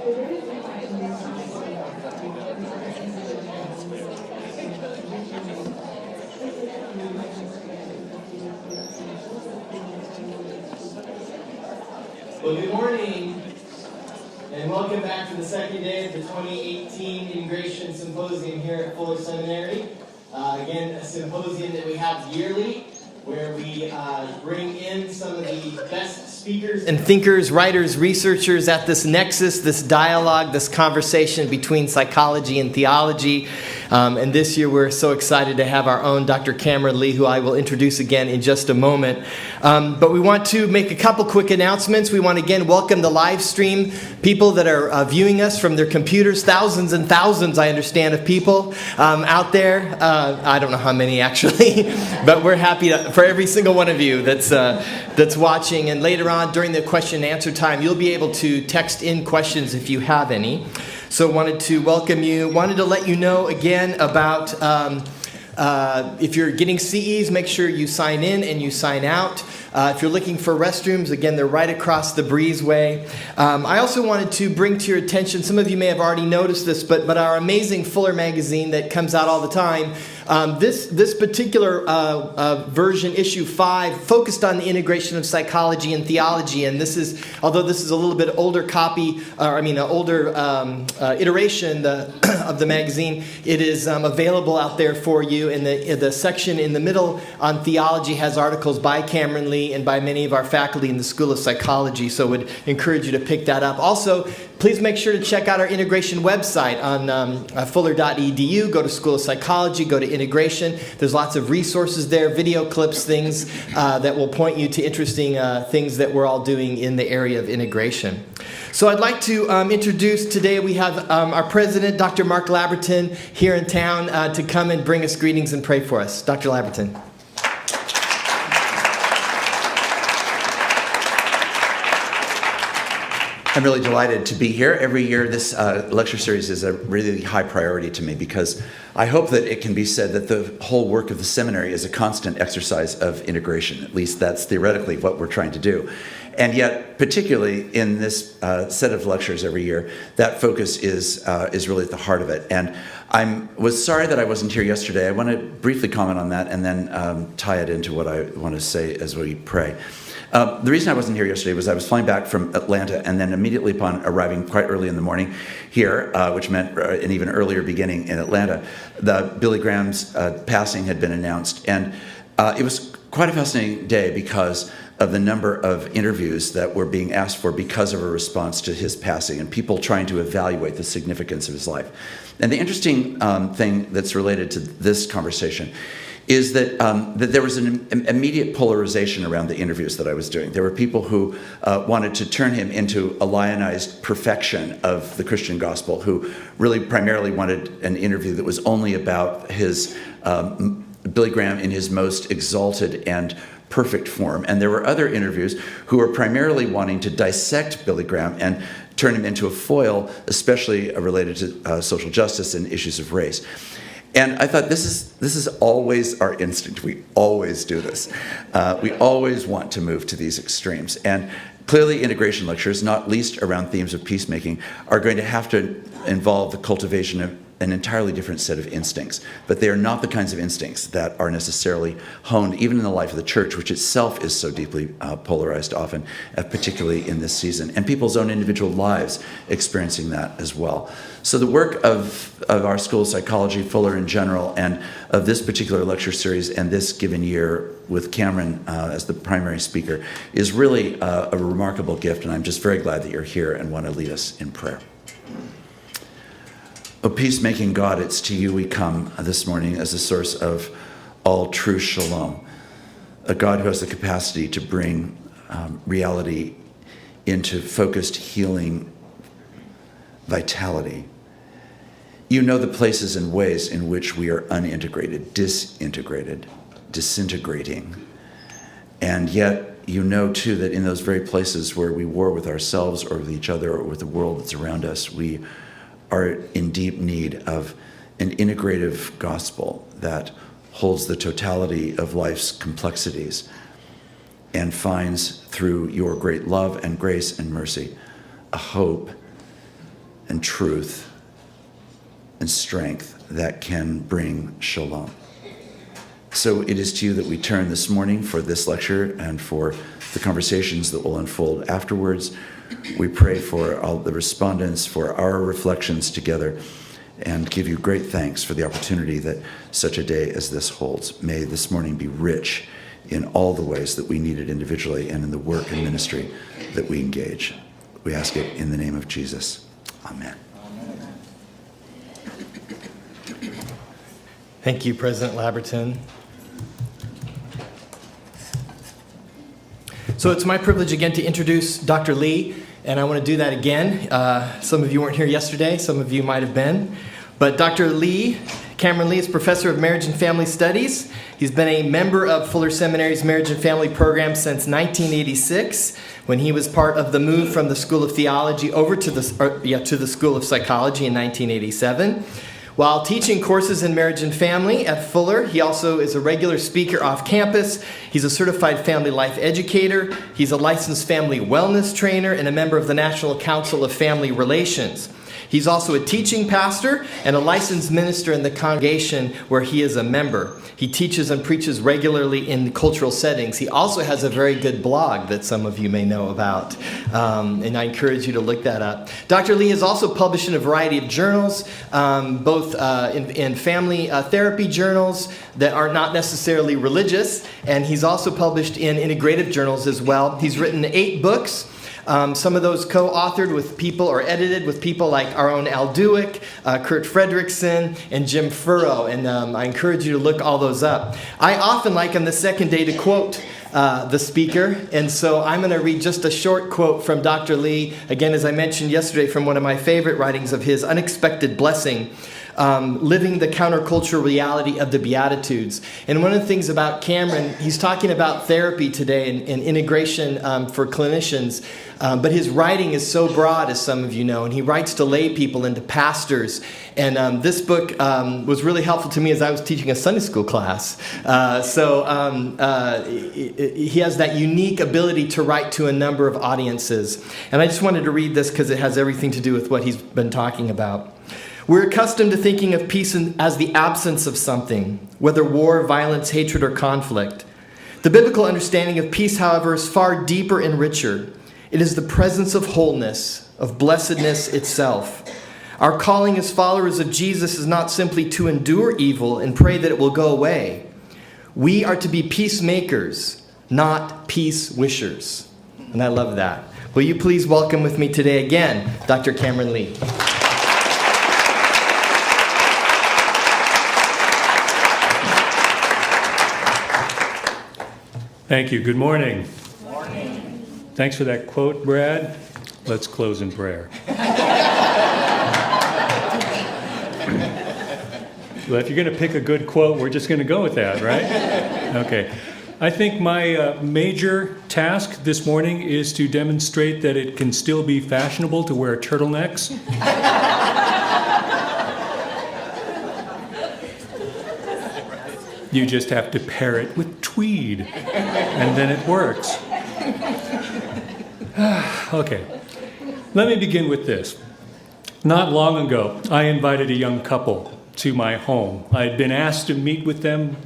Well, good morning, and welcome back to the second day of the 2018 Integration Symposium here at Fuller Seminary. Again, a symposium that we have yearly, where we bring in some of the best speakers and thinkers, writers, researchers at this nexus, this dialogue, this conversation between psychology and theology. And this year we're so excited to have our own Dr. Cameron Lee, who I will introduce again in just a moment. But we want to make a couple quick announcements. We want to again welcome the live stream people that are viewing us from their computers. Thousands and thousands, I understand, of people out there. I don't know how many actually, but we're happy for every single one of you that's watching. And later on during the question and answer time, you'll be able to text in questions if you have any. So wanted to welcome you. Wanted to let you know again about if you're getting CEs, make sure you sign in and you sign out. If you're looking for restrooms, again, they're right across the breezeway. I also wanted to bring to your attention, some of you may have already noticed this, but our amazing Fuller magazine that comes out all the time, this particular version, issue 5, focused on the integration of psychology and theology. And this is, although this is a little bit older copy, an older iteration of the magazine, it is available out there for you. And the section in the middle on theology has articles by Cameron Lee and by many of our faculty in the School of Psychology. So would encourage you to pick that up. Also, please make sure to check out our integration website on fuller.edu. Go to School of Psychology, go to integration. There's lots of resources there, video clips, things that will point you to interesting things that we're all doing in the area of integration. So I'd like to introduce today, we have our president, Dr. Mark Labberton, here in town to come and bring us greetings and pray for us. Dr. Labberton. I'm really delighted to be here. Every year this lecture series is a really high priority to me because I hope that it can be said that the whole work of the seminary is a constant exercise of integration. At least that's theoretically what we're trying to do. And yet, particularly in this set of lectures every year, that focus is really at the heart of it. And I was sorry that I wasn't here yesterday. I want to briefly comment on that and then tie it into what I want to say as we pray. The reason I wasn't here yesterday was I was flying back from Atlanta, and then immediately upon arriving quite early in the morning here, which meant an even earlier beginning in Atlanta, Billy Graham's passing had been announced. And it was quite a fascinating day because of the number of interviews that were being asked for because of a response to his passing and people trying to evaluate the significance of his life. And the interesting thing that's related to this conversation is that there was an immediate polarization around the interviews that I was doing. There were people who wanted to turn him into a lionized perfection of the Christian gospel, who really primarily wanted an interview that was only about his Billy Graham in his most exalted and perfect form. And there were other interviews who were primarily wanting to dissect Billy Graham and turn him into a foil, especially related to social justice and issues of race. And I thought this is always our instinct. We always do this. We always want to move to these extremes. And clearly integration lectures, not least around themes of peacemaking, are going to have to involve the cultivation of an entirely different set of instincts. But they are not the kinds of instincts that are necessarily honed even in the life of the church, which itself is so deeply polarized often, particularly in this season, and people's own individual lives experiencing that as well. So the work of our School of Psychology, Fuller in general, and of this particular lecture series and this given year with Cameron as the primary speaker is really a remarkable gift, and I'm just very glad that you're here and want to lead us in prayer. O peacemaking God, it's to you we come this morning as the source of all true shalom, a God who has the capacity to bring reality into focused healing vitality. You know the places and ways in which we are unintegrated, disintegrated, disintegrating. And yet you know too that in those very places where we war with ourselves or with each other or with the world that's around us, we are in deep need of an integrative gospel that holds the totality of life's complexities and finds through your great love and grace and mercy a hope and truth and strength that can bring shalom. So it is to you that we turn this morning for this lecture and for the conversations that will unfold afterwards. We pray for all the respondents, for our reflections together, and give you great thanks for the opportunity that such a day as this holds. May this morning be rich in all the ways that we need it individually and in the work and ministry that we engage. We ask it in the name of Jesus. Amen. Thank you, President Laberton. So it's my privilege again to introduce Dr. Lee, and I want to do that again. Some of you weren't here yesterday, some of you might have been. But Dr. Lee, Cameron Lee, is Professor of Marriage and Family Studies. He's been a member of Fuller Seminary's Marriage and Family program since 1986, when he was part of the move from the School of Theology over to the School of Psychology in 1987. While teaching courses in marriage and family at Fuller, he also is a regular speaker off campus. He's a certified family life educator. He's a licensed family wellness trainer and a member of the National Council of Family Relations. He's also a teaching pastor and a licensed minister in the congregation where he is a member. He teaches and preaches regularly in cultural settings. He also has a very good blog that some of you may know about, and I encourage you to look that up. Dr. Lee has also published in a variety of journals, both in family therapy journals that are not necessarily religious, and he's also published in integrative journals as well. He's written 8 books. Some of those co-authored with people or edited with people like our own Al Duick, Kurt Fredrickson, and Jim Furrow. And I encourage you to look all those up. I often like on the second day to quote the speaker. And so I'm going to read just a short quote from Dr. Lee. Again, as I mentioned yesterday, from one of my favorite writings of his, Unexpected Blessing. Living the countercultural reality of the Beatitudes. And one of the things about Cameron, he's talking about therapy today and integration for clinicians, but his writing is so broad, as some of you know, and he writes to lay people and to pastors. And this book was really helpful to me as I was teaching a Sunday school class. He has that unique ability to write to a number of audiences. And I just wanted to read this because it has everything to do with what he's been talking about. We're accustomed to thinking of peace as the absence of something, whether war, violence, hatred, or conflict. The biblical understanding of peace, however, is far deeper and richer. It is the presence of wholeness, of blessedness itself. Our calling as followers of Jesus is not simply to endure evil and pray that it will go away. We are to be peacemakers, not peace wishers. And I love that. Will you please welcome with me today again, Dr. Cameron Lee. Thank you. Good morning. Good morning. Thanks for that quote, Brad. Let's close in prayer. Well, if you're going to pick a good quote, we're just going to go with that, right? Okay. I think my major task this morning is to demonstrate that it can still be fashionable to wear turtlenecks. You just have to pair it with tweed, and then it works. Okay, let me begin with this. Not long ago, I invited a young couple to my home. I had been asked to meet with them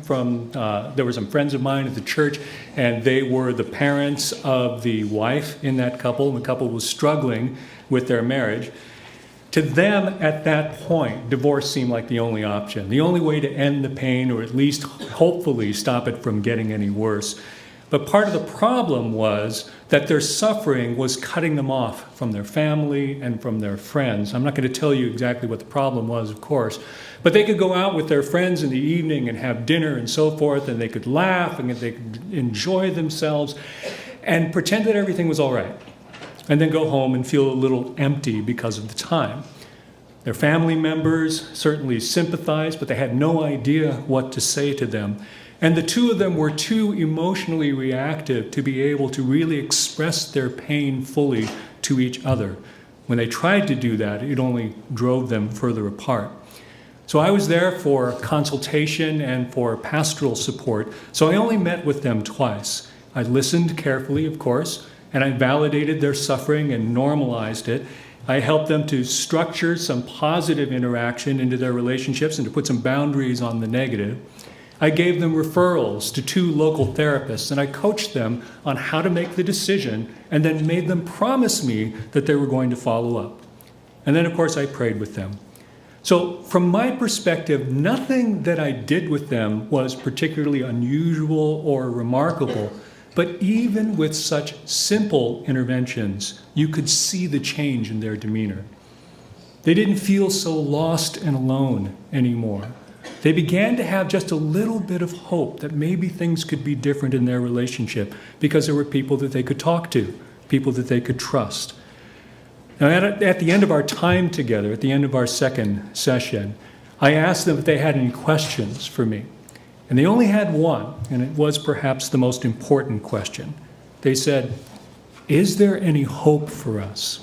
there were some friends of mine at the church, and they were the parents of the wife in that couple. The couple was struggling with their marriage. To them, at that point, divorce seemed like the only option, the only way to end the pain, or at least hopefully stop it from getting any worse. But part of the problem was that their suffering was cutting them off from their family and from their friends. I'm not going to tell you exactly what the problem was, of course, but they could go out with their friends in the evening and have dinner and so forth, and they could laugh and they could enjoy themselves and pretend that everything was all right, and then go home and feel a little empty because of the time. Their family members certainly sympathized, but they had no idea what to say to them. And the two of them were too emotionally reactive to be able to really express their pain fully to each other. When they tried to do that, it only drove them further apart. So I was there for consultation and for pastoral support, so I only met with them twice. I listened carefully, of course, and I validated their suffering and normalized it. I helped them to structure some positive interaction into their relationships and to put some boundaries on the negative. I gave them referrals to 2 local therapists, and I coached them on how to make the decision and then made them promise me that they were going to follow up. And then, of course, I prayed with them. So from my perspective, nothing that I did with them was particularly unusual or remarkable. But even with such simple interventions, you could see the change in their demeanor. They didn't feel so lost and alone anymore. They began to have just a little bit of hope that maybe things could be different in their relationship because there were people that they could talk to, people that they could trust. Now, at the end of our time together, at the end of our second session, I asked them if they had any questions for me. And they only had one, and it was perhaps the most important question. They said, "Is there any hope for us?"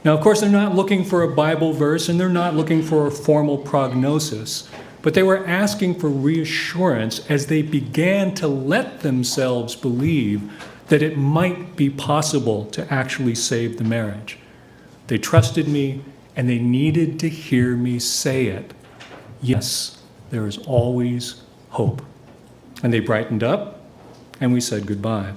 Now, of course, they're not looking for a Bible verse, and they're not looking for a formal prognosis, but they were asking for reassurance as they began to let themselves believe that it might be possible to actually save the marriage. They trusted me, and they needed to hear me say it. Yes, there is always hope. And they brightened up, and we said goodbye.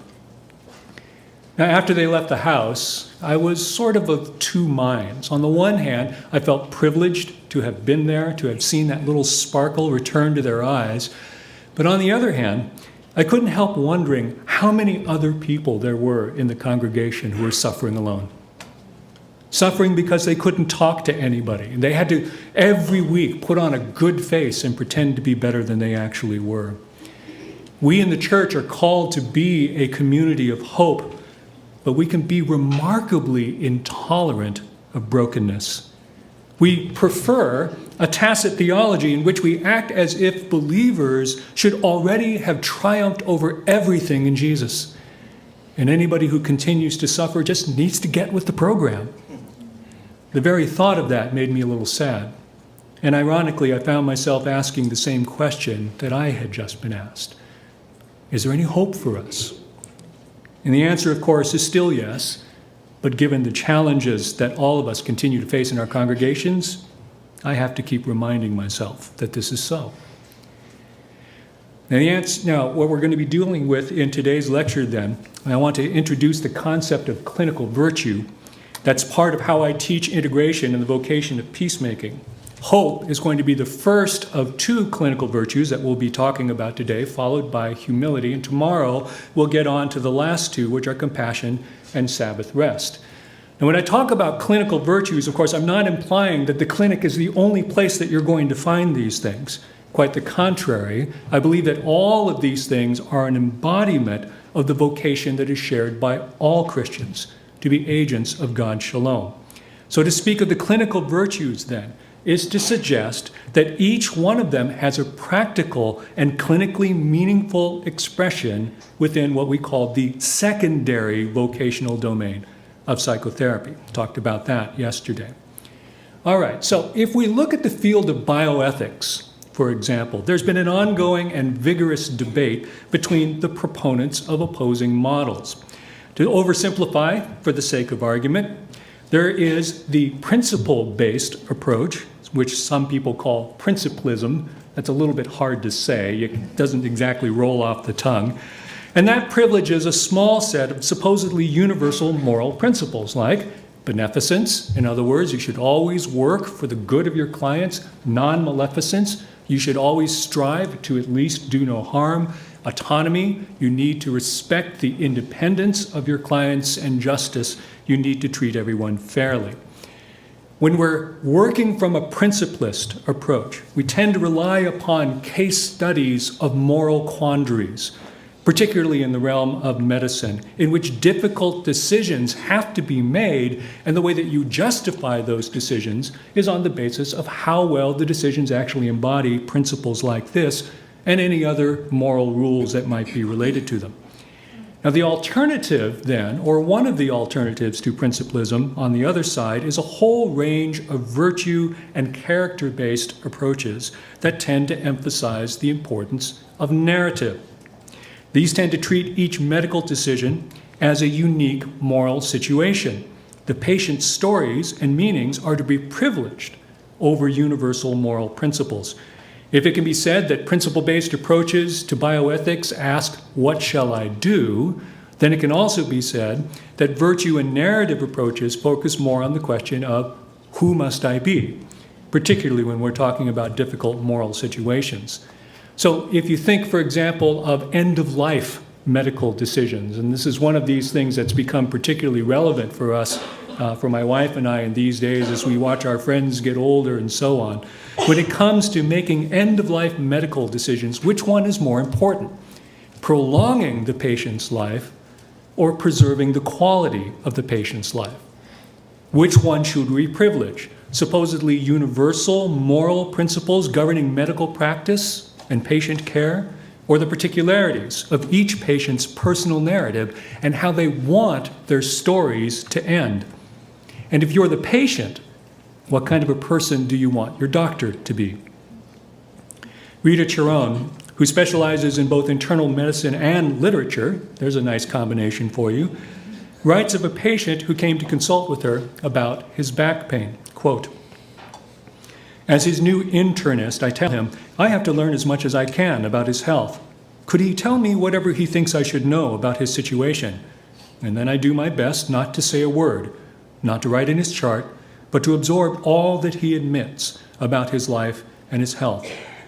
Now, after they left the house, I was sort of 2 minds. On the one hand, I felt privileged to have been there, to have seen that little sparkle return to their eyes. But on the other hand, I couldn't help wondering how many other people there were in the congregation who were suffering alone. Suffering because they couldn't talk to anybody. And they had to, every week, put on a good face and pretend to be better than they actually were. We in the church are called to be a community of hope, but we can be remarkably intolerant of brokenness. We prefer a tacit theology in which we act as if believers should already have triumphed over everything in Jesus. And anybody who continues to suffer just needs to get with the program. The very thought of that made me a little sad. And ironically, I found myself asking the same question that I had just been asked. Is there any hope for us? And the answer, of course, is still yes. But given the challenges that all of us continue to face in our congregations, I have to keep reminding myself that this is so. Now, what we're going to be dealing with in today's lecture then, I want to introduce the concept of clinical virtue. That's part of how I teach integration in the vocation of peacemaking. Hope is going to be the first of 2 clinical virtues that we'll be talking about today, followed by humility. And tomorrow, we'll get on to the last 2, which are compassion and Sabbath rest. And when I talk about clinical virtues, of course, I'm not implying that the clinic is the only place that you're going to find these things. Quite the contrary, I believe that all of these things are an embodiment of the vocation that is shared by all Christians, to be agents of God's shalom. So to speak of the clinical virtues, then, is to suggest that each one of them has a practical and clinically meaningful expression within what we call the secondary vocational domain of psychotherapy. Talked about that yesterday. All right, so if we look at the field of bioethics, for example, there's been an ongoing and vigorous debate between the proponents of opposing models. To oversimplify, for the sake of argument, there is the principle-based approach, which some people call principlism. That's a little bit hard to say. It doesn't exactly roll off the tongue. And that privileges a small set of supposedly universal moral principles like beneficence. In other words, you should always work for the good of your clients. Non-maleficence. You should always strive to at least do no harm. Autonomy. You need to respect the independence of your clients. And justice. You need to treat everyone fairly. When we're working from a principlist approach, we tend to rely upon case studies of moral quandaries, particularly in the realm of medicine, in which difficult decisions have to be made, and the way that you justify those decisions is on the basis of how well the decisions actually embody principles like this and any other moral rules that might be related to them. Now, the alternative then, or one of the alternatives to principlism on the other side, is a whole range of virtue and character-based approaches that tend to emphasize the importance of narrative. These tend to treat each medical decision as a unique moral situation. The patient's stories and meanings are to be privileged over universal moral principles. If it can be said that principle-based approaches to bioethics ask, "What shall I do?" then it can also be said that virtue and narrative approaches focus more on the question of, "Who must I be?" particularly when we're talking about difficult moral situations. So if you think, for example, of end-of-life medical decisions, and this is one of these things that's become particularly relevant for us, for my wife and I in these days as we watch our friends get older and so on. When it comes to making end-of-life medical decisions, which one is more important? Prolonging the patient's life or preserving the quality of the patient's life? Which one should we privilege? Supposedly universal moral principles governing medical practice and patient care, or the particularities of each patient's personal narrative and how they want their stories to end? And if you're the patient, what kind of a person do you want your doctor to be? Rita Chiron, who specializes in both internal medicine and literature, there's a nice combination for you, writes of a patient who came to consult with her about his back pain. Quote, "As his new internist, I tell him, I have to learn as much as I can about his health. Could he tell me whatever he thinks I should know about his situation? And then I do my best not to say a word, not to write in his chart, but to absorb all that he admits about his life and his health.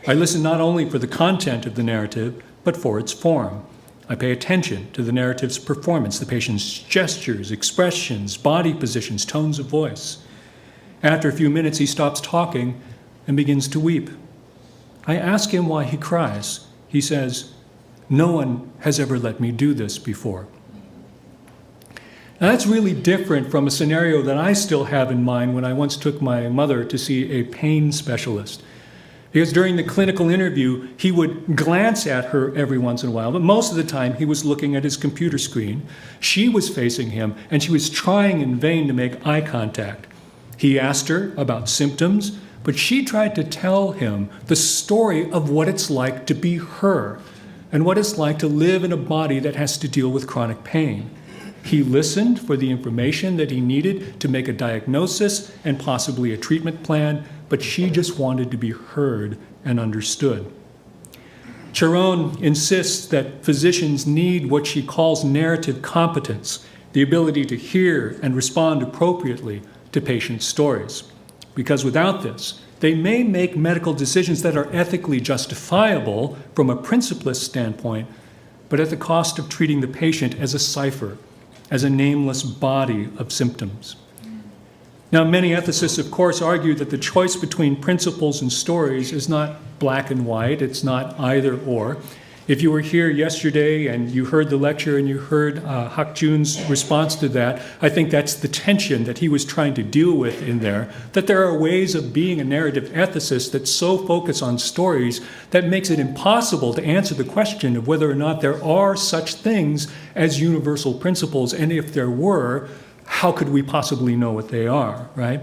I listen not only for the content of the narrative, but for its form. I pay attention to the narrative's performance, the patient's gestures, expressions, body positions, tones of voice. After a few minutes, he stops talking and begins to weep. I ask him why he cries. He says, 'No one has ever let me do this before.'" Now that's really different from a scenario that I still have in mind when I once took my mother to see a pain specialist. Because during the clinical interview, he would glance at her every once in a while, but most of the time he was looking at his computer screen. She was facing him, and she was trying in vain to make eye contact. He asked her about symptoms, but she tried to tell him the story of what it's like to be her and what it's like to live in a body that has to deal with chronic pain. He listened for the information that he needed to make a diagnosis and possibly a treatment plan, but she just wanted to be heard and understood. Chiron insists that physicians need what she calls narrative competence, the ability to hear and respond appropriately to patient stories. Because without this, they may make medical decisions that are ethically justifiable from a principlist standpoint, but at the cost of treating the patient as a cipher, as a nameless body of symptoms. Now, many ethicists, of course, argue that the choice between principles and stories is not black and white, it's not either or. If you were here yesterday and you heard the lecture and you heard Hak Jun's response to that, I think that's the tension that he was trying to deal with in there, that there are ways of being a narrative ethicist that so focus on stories that makes it impossible to answer the question of whether or not there are such things as universal principles, and if there were, how could we possibly know what they are, right?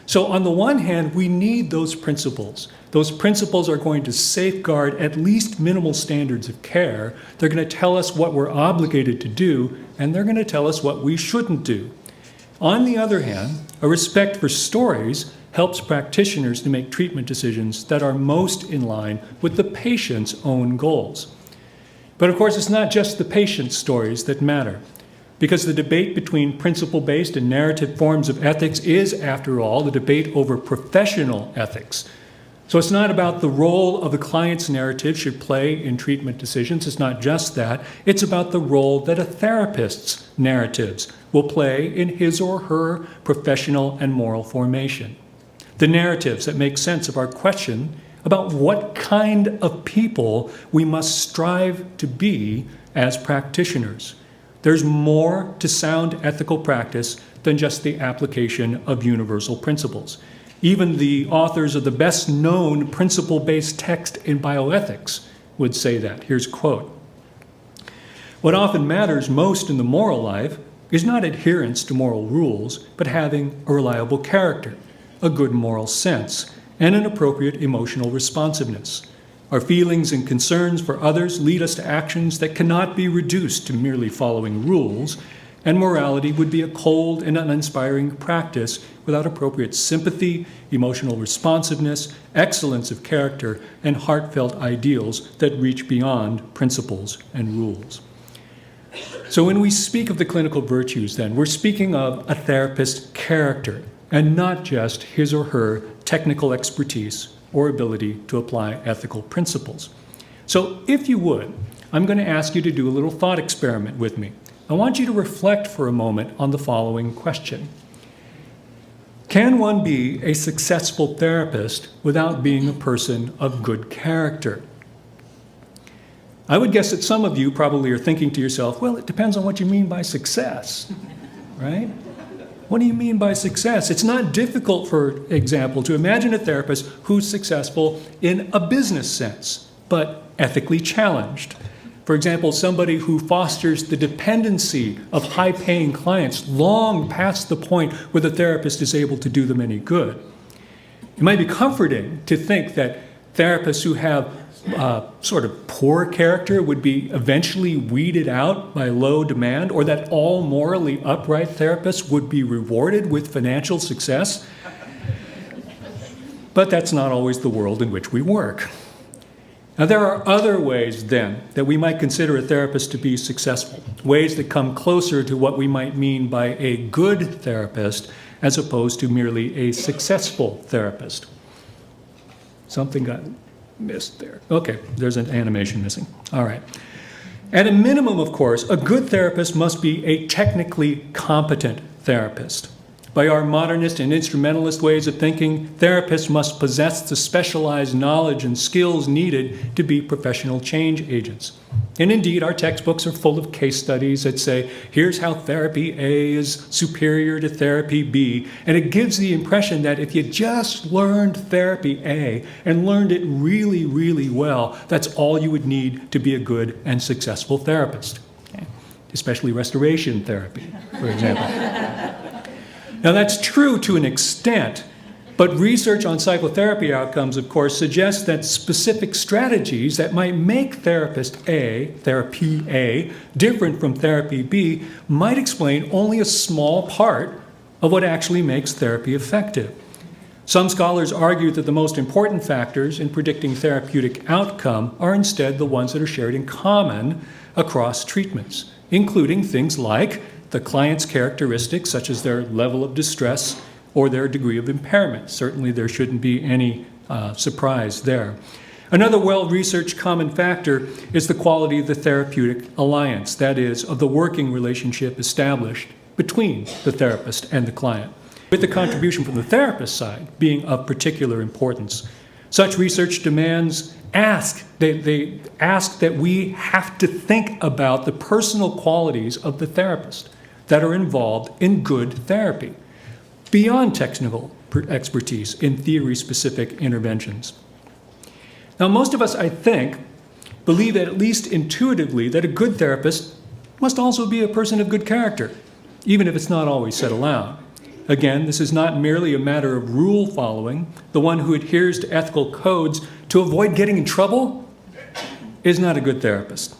So on the one hand, we need those principles. Those principles are going to safeguard at least minimal standards of care. They're going to tell us what we're obligated to do, and they're going to tell us what we shouldn't do. On the other hand, a respect for stories helps practitioners to make treatment decisions that are most in line with the patient's own goals. But of course, it's not just the patient's stories that matter, because the debate between principle-based and narrative forms of ethics is, after all, the debate over professional ethics. So it's not about the role of the client's narrative should play in treatment decisions. It's not just that. It's about the role that a therapist's narratives will play in his or her professional and moral formation. The narratives that make sense of our question about what kind of people we must strive to be as practitioners. There's more to sound ethical practice than just the application of universal principles. Even the authors of the best-known principle-based text in bioethics would say that. Here's a quote. "What often matters most in the moral life is not adherence to moral rules, but having a reliable character, a good moral sense, and an appropriate emotional responsiveness. Our feelings and concerns for others lead us to actions that cannot be reduced to merely following rules, and morality would be a cold and uninspiring practice without appropriate sympathy, emotional responsiveness, excellence of character, and heartfelt ideals that reach beyond principles and rules. So when we speak of the clinical virtues, then, we're speaking of a therapist's character and not just his or her technical expertise or ability to apply ethical principles. So if you would, I'm going to ask you to do a little thought experiment with me. I want you to reflect for a moment on the following question. Can one be a successful therapist without being a person of good character? I would guess that some of you probably are thinking to yourself, well, it depends on what you mean by success, right? What do you mean by success? It's not difficult, for example, to imagine a therapist who's successful in a business sense, but ethically challenged. For example, somebody who fosters the dependency of high-paying clients long past the point where the therapist is able to do them any good. It might be comforting to think that therapists who have sort of poor character would be eventually weeded out by low demand, or that all morally upright therapists would be rewarded with financial success. But that's not always the world in which we work. Now, there are other ways, then, that we might consider a therapist to be successful, ways that come closer to what we might mean by a good therapist as opposed to merely a successful therapist. Something got missed there. Okay, there's an animation missing. All right. At a minimum, of course, a good therapist must be a technically competent therapist. By our modernist and instrumentalist ways of thinking, therapists must possess the specialized knowledge and skills needed to be professional change agents. And indeed, our textbooks are full of case studies that say, here's how therapy A is superior to therapy B. And it gives the impression that if you just learned therapy A and learned it really, really well, that's all you would need to be a good and successful therapist. Okay. Especially restoration therapy, for example. Now, that's true to an extent, but research on psychotherapy outcomes, of course, suggests that specific strategies that might make therapy A, different from therapy B, might explain only a small part of what actually makes therapy effective. Some scholars argue that the most important factors in predicting therapeutic outcome are instead the ones that are shared in common across treatments, including things like the client's characteristics, such as their level of distress or their degree of impairment. Certainly there shouldn't be any surprise there. Another well-researched common factor is the quality of the therapeutic alliance, that is, of the working relationship established between the therapist and the client, with the contribution from the therapist side being of particular importance. Such research demands they ask that we have to think about the personal qualities of the therapist that are involved in good therapy, beyond technical expertise in theory-specific interventions. Now, most of us, I think, believe that at least intuitively that a good therapist must also be a person of good character, even if it's not always said aloud. Again, this is not merely a matter of rule following. The one who adheres to ethical codes to avoid getting in trouble is not a good therapist.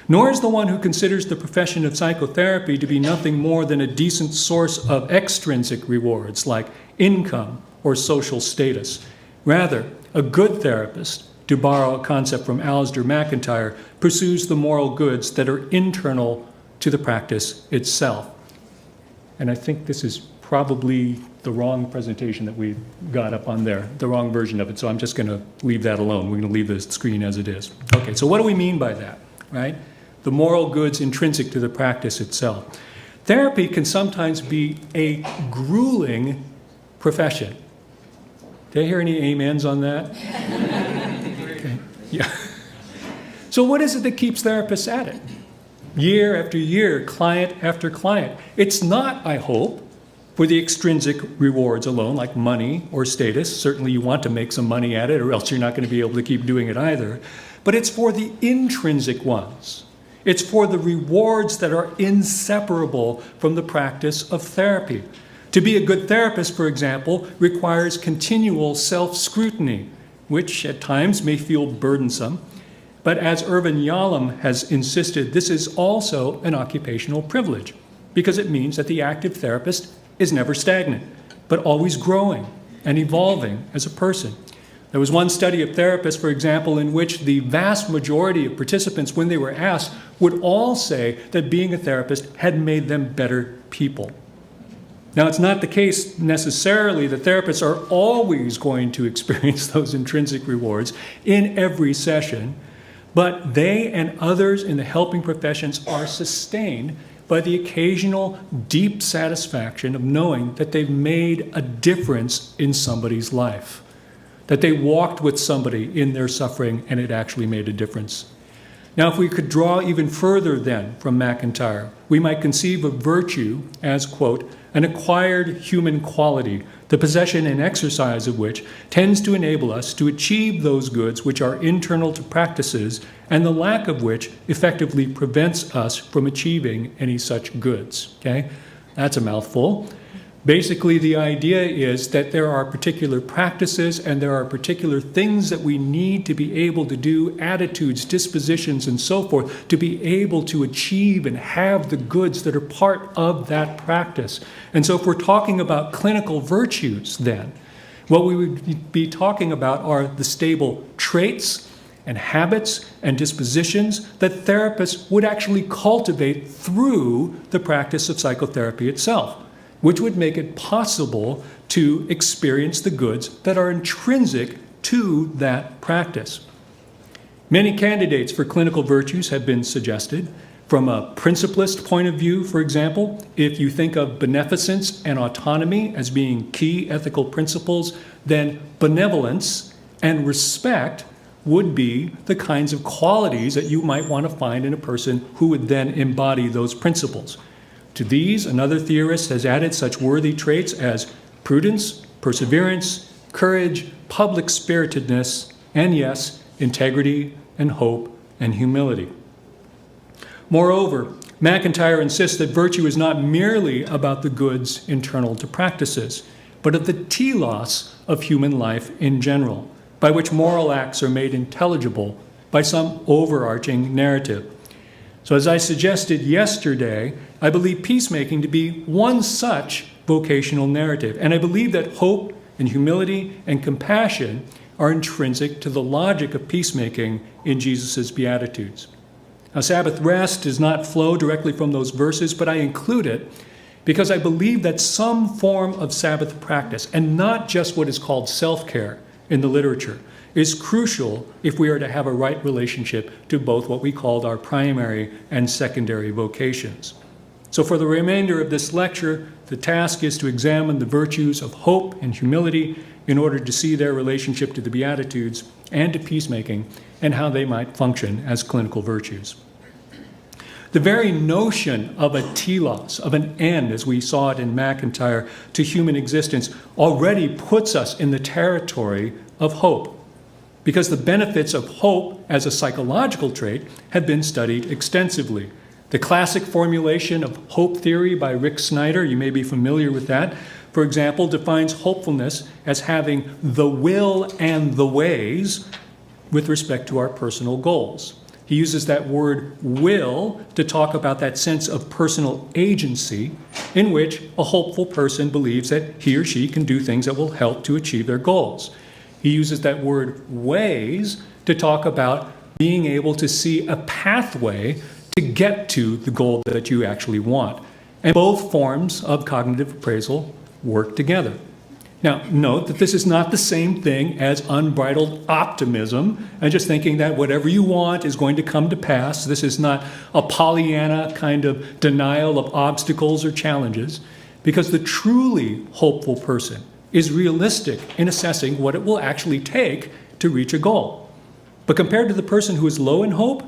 Nor is the one who considers the profession of psychotherapy to be nothing more than a decent source of extrinsic rewards like income or social status. Rather, a good therapist, to borrow a concept from Alasdair MacIntyre, pursues the moral goods that are internal to the practice itself. And I think this is probably the wrong presentation that we got up on there, the wrong version of it, so I'm just going to leave that alone. We're going to leave the screen as it is. Okay, so what do we mean by that, right? The moral goods intrinsic to the practice itself. Therapy can sometimes be a grueling profession. Did I hear any amens on that? Okay. Yeah. So what is it that keeps therapists at it? Year after year, client after client. It's not, I hope, for the extrinsic rewards alone, like money or status. Certainly you want to make some money at it, or else you're not going to be able to keep doing it either. But it's for the intrinsic ones. It's for the rewards that are inseparable from the practice of therapy. To be a good therapist, for example, requires continual self-scrutiny, which at times may feel burdensome. But as Irvin Yalom has insisted, this is also an occupational privilege, because it means that the active therapist is never stagnant, but always growing and evolving as a person. There was one study of therapists, for example, in which the vast majority of participants, when they were asked, would all say that being a therapist had made them better people. Now, it's not the case necessarily that therapists are always going to experience those intrinsic rewards in every session, but they and others in the helping professions are sustained by the occasional deep satisfaction of knowing that they've made a difference in somebody's life, that they walked with somebody in their suffering and it actually made a difference. Now, if we could draw even further then from MacIntyre, we might conceive of virtue as, quote, an acquired human quality, the possession and exercise of which tends to enable us to achieve those goods which are internal to practices, and the lack of which effectively prevents us from achieving any such goods. Okay? That's a mouthful. Basically, the idea is that there are particular practices and there are particular things that we need to be able to do, attitudes, dispositions, and so forth, to be able to achieve and have the goods that are part of that practice. And so if we're talking about clinical virtues then, what we would be talking about are the stable traits and habits and dispositions that therapists would actually cultivate through the practice of psychotherapy itself, which would make it possible to experience the goods that are intrinsic to that practice. Many candidates for clinical virtues have been suggested. From a principlist point of view, for example, if you think of beneficence and autonomy as being key ethical principles, then benevolence and respect would be the kinds of qualities that you might want to find in a person who would then embody those principles. To these, another theorist has added such worthy traits as prudence, perseverance, courage, public spiritedness, and yes, integrity and hope and humility. Moreover, MacIntyre insists that virtue is not merely about the goods internal to practices, but of the telos of human life in general, by which moral acts are made intelligible by some overarching narrative. So as I suggested yesterday, I believe peacemaking to be one such vocational narrative. And I believe that hope and humility and compassion are intrinsic to the logic of peacemaking in Jesus' Beatitudes. Now, Sabbath rest does not flow directly from those verses, but I include it because I believe that some form of Sabbath practice, and not just what is called self-care in the literature, is crucial if we are to have a right relationship to both what we called our primary and secondary vocations. So for the remainder of this lecture, the task is to examine the virtues of hope and humility in order to see their relationship to the Beatitudes and to peacemaking and how they might function as clinical virtues. The very notion of a telos, of an end, as we saw it in MacIntyre, to human existence already puts us in the territory of hope, because the benefits of hope as a psychological trait have been studied extensively. The classic formulation of hope theory by Rick Snyder, you may be familiar with that, for example, defines hopefulness as having the will and the ways with respect to our personal goals. He uses that word will to talk about that sense of personal agency in which a hopeful person believes that he or she can do things that will help to achieve their goals. He uses that word ways to talk about being able to see a pathway to get to the goal that you actually want. And both forms of cognitive appraisal work together. Now, note that this is not the same thing as unbridled optimism and just thinking that whatever you want is going to come to pass. This is not a Pollyanna kind of denial of obstacles or challenges, because the truly hopeful person is realistic in assessing what it will actually take to reach a goal. But compared to the person who is low in hope,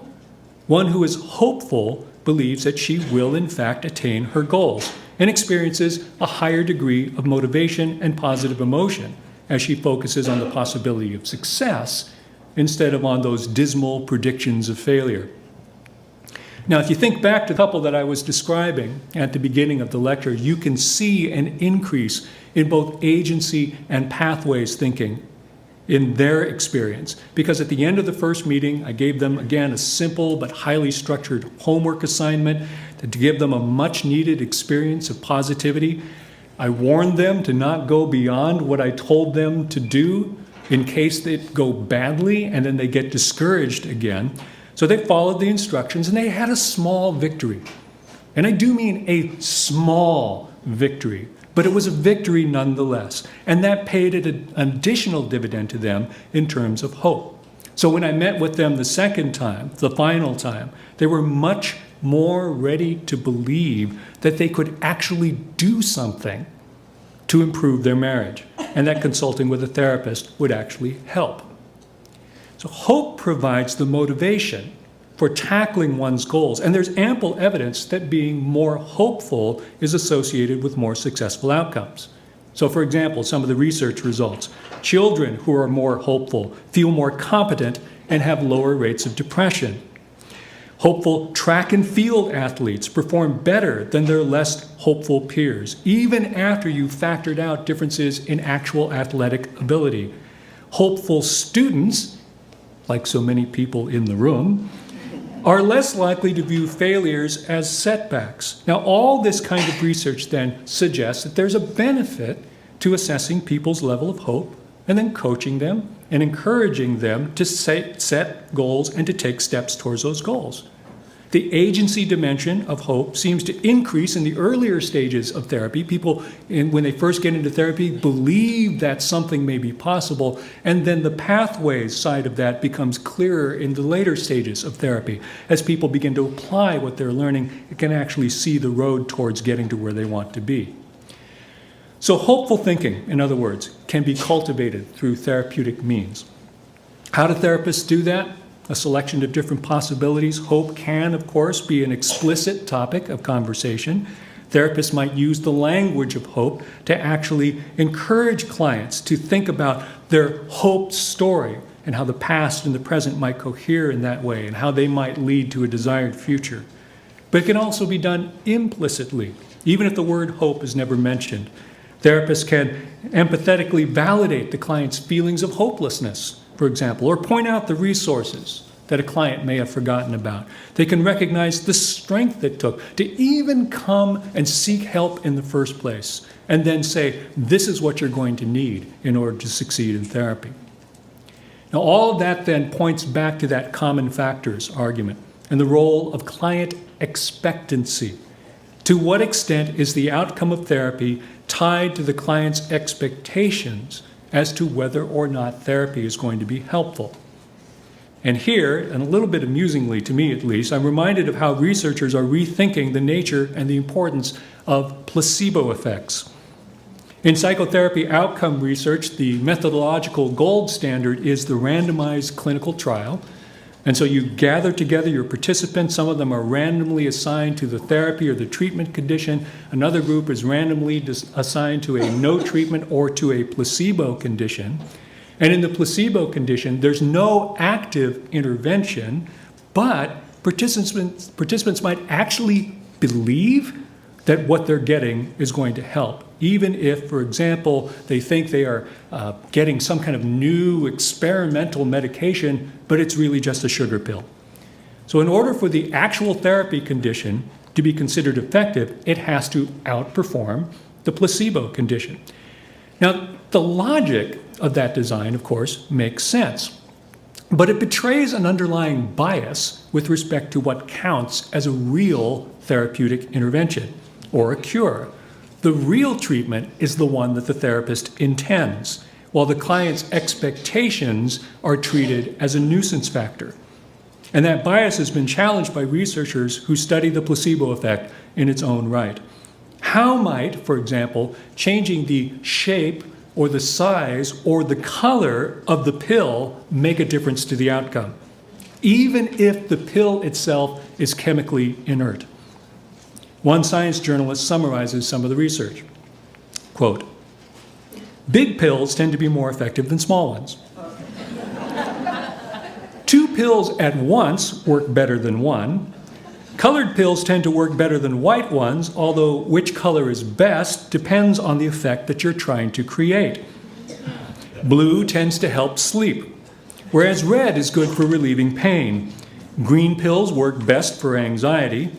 one who is hopeful believes that she will in fact attain her goals and experiences a higher degree of motivation and positive emotion as she focuses on the possibility of success instead of on those dismal predictions of failure. Now, if you think back to the couple that I was describing at the beginning of the lecture, you can see an increase in both agency and pathways thinking. in their experience. Because at the end of the first meeting, I gave them, again, a simple but highly structured homework assignment to give them a much needed experience of positivity. I warned them to not go beyond what I told them to do in case it go badly and then they get discouraged again. So they followed the instructions and they had a small victory. And I do mean a small victory, but it was a victory nonetheless. And that paid an additional dividend to them in terms of hope. So when I met with them the second time, the final time, they were much more ready to believe that they could actually do something to improve their marriage, and that consulting with a therapist would actually help. So hope provides the motivation for tackling one's goals, and there's ample evidence that being more hopeful is associated with more successful outcomes. So for example, some of the research results: children who are more hopeful feel more competent and have lower rates of depression. Hopeful track and field athletes perform better than their less hopeful peers, even after you've factored out differences in actual athletic ability. Hopeful students, like so many people in the room, are less likely to view failures as setbacks. Now, all this kind of research then suggests that there's a benefit to assessing people's level of hope and then coaching them and encouraging them to set goals and to take steps towards those goals. The agency dimension of hope seems to increase in the earlier stages of therapy. People, when they first get into therapy, believe that something may be possible, and then the pathways side of that becomes clearer in the later stages of therapy. As people begin to apply what they're learning, it can actually see the road towards getting to where they want to be. So hopeful thinking, in other words, can be cultivated through therapeutic means. How do therapists do that? A selection of different possibilities. Hope can, of course, be an explicit topic of conversation. Therapists might use the language of hope to actually encourage clients to think about their hope story and how the past and the present might cohere in that way and how they might lead to a desired future. But it can also be done implicitly, even if the word hope is never mentioned. Therapists can empathetically validate the client's feelings of hopelessness, for example, or point out the resources that a client may have forgotten about. They can recognize the strength it took to even come and seek help in the first place, and then say, this is what you're going to need in order to succeed in therapy. Now, all of that then points back to that common factors argument and the role of client expectancy. To what extent is the outcome of therapy tied to the client's expectations as to whether or not therapy is going to be helpful? And here, and a little bit amusingly to me at least, I'm reminded of how researchers are rethinking the nature and the importance of placebo effects. In psychotherapy outcome research, the methodological gold standard is the randomized clinical trial. And so you gather together your participants. Some of them are randomly assigned to the therapy or the treatment condition. Another group is randomly assigned to a no treatment or to a placebo condition. And in the placebo condition, there's no active intervention, but participants might actually believe that what they're getting is going to help, even if, for example, they think they are getting some kind of new experimental medication, but it's really just a sugar pill. So in order for the actual therapy condition to be considered effective, it has to outperform the placebo condition. Now, the logic of that design, of course, makes sense, but it betrays an underlying bias with respect to what counts as a real therapeutic intervention or a cure. The real treatment is the one that the therapist intends, while the client's expectations are treated as a nuisance factor. And that bias has been challenged by researchers who study the placebo effect in its own right. How might, for example, changing the shape or the size or the color of the pill make a difference to the outcome, even if the pill itself is chemically inert? One science journalist summarizes some of the research. Quote, "Big pills tend to be more effective than small ones. 2 pills at once work better than 1. Colored pills tend to work better than white ones, although which color is best depends on the effect that you're trying to create. Blue tends to help sleep, whereas red is good for relieving pain. Green pills work best for anxiety.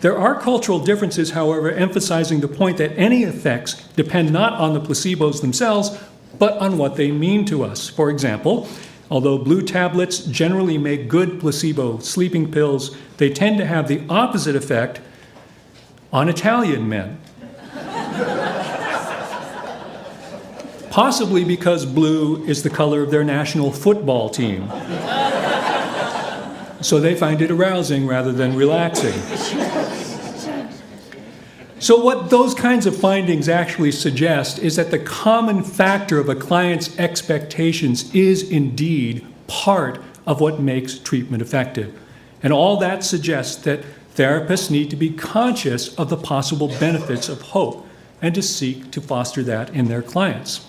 There are cultural differences, however, emphasizing the point that any effects depend not on the placebos themselves, but on what they mean to us. For example, although blue tablets generally make good placebo sleeping pills, they tend to have the opposite effect on Italian men. Possibly because blue is the color of their national football team. So they find it arousing rather than relaxing. So what those kinds of findings actually suggest is that the common factor of a client's expectations is indeed part of what makes treatment effective. And all that suggests that therapists need to be conscious of the possible benefits of hope and to seek to foster that in their clients.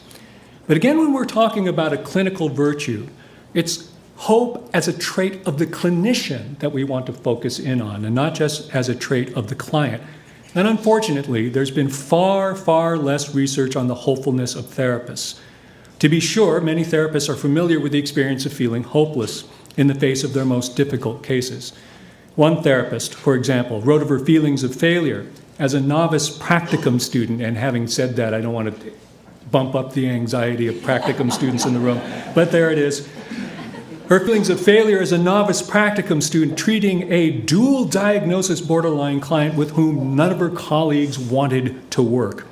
But again, when we're talking about a clinical virtue, it's hope as a trait of the clinician that we want to focus in on, and not just as a trait of the client. And unfortunately, there's been far, far less research on the hopefulness of therapists. To be sure, many therapists are familiar with the experience of feeling hopeless in the face of their most difficult cases. One therapist, for example, wrote of her feelings of failure as a novice practicum student, and having said that, I don't want to bump up the anxiety of practicum students in the room, but there it is. Her feelings of failure as a novice practicum student treating a dual diagnosis borderline client with whom none of her colleagues wanted to work.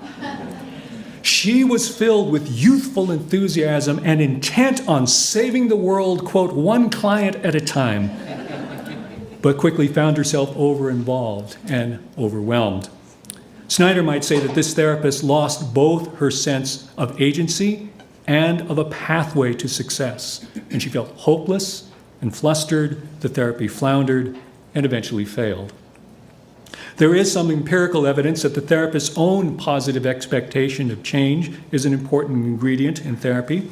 She was filled with youthful enthusiasm and intent on saving the world, quote, one client at a time, but quickly found herself over-involved and overwhelmed. Snyder might say that this therapist lost both her sense of agency and of a pathway to success. And she felt hopeless and flustered, the therapy floundered, and eventually failed. There is some empirical evidence that the therapist's own positive expectation of change is an important ingredient in therapy.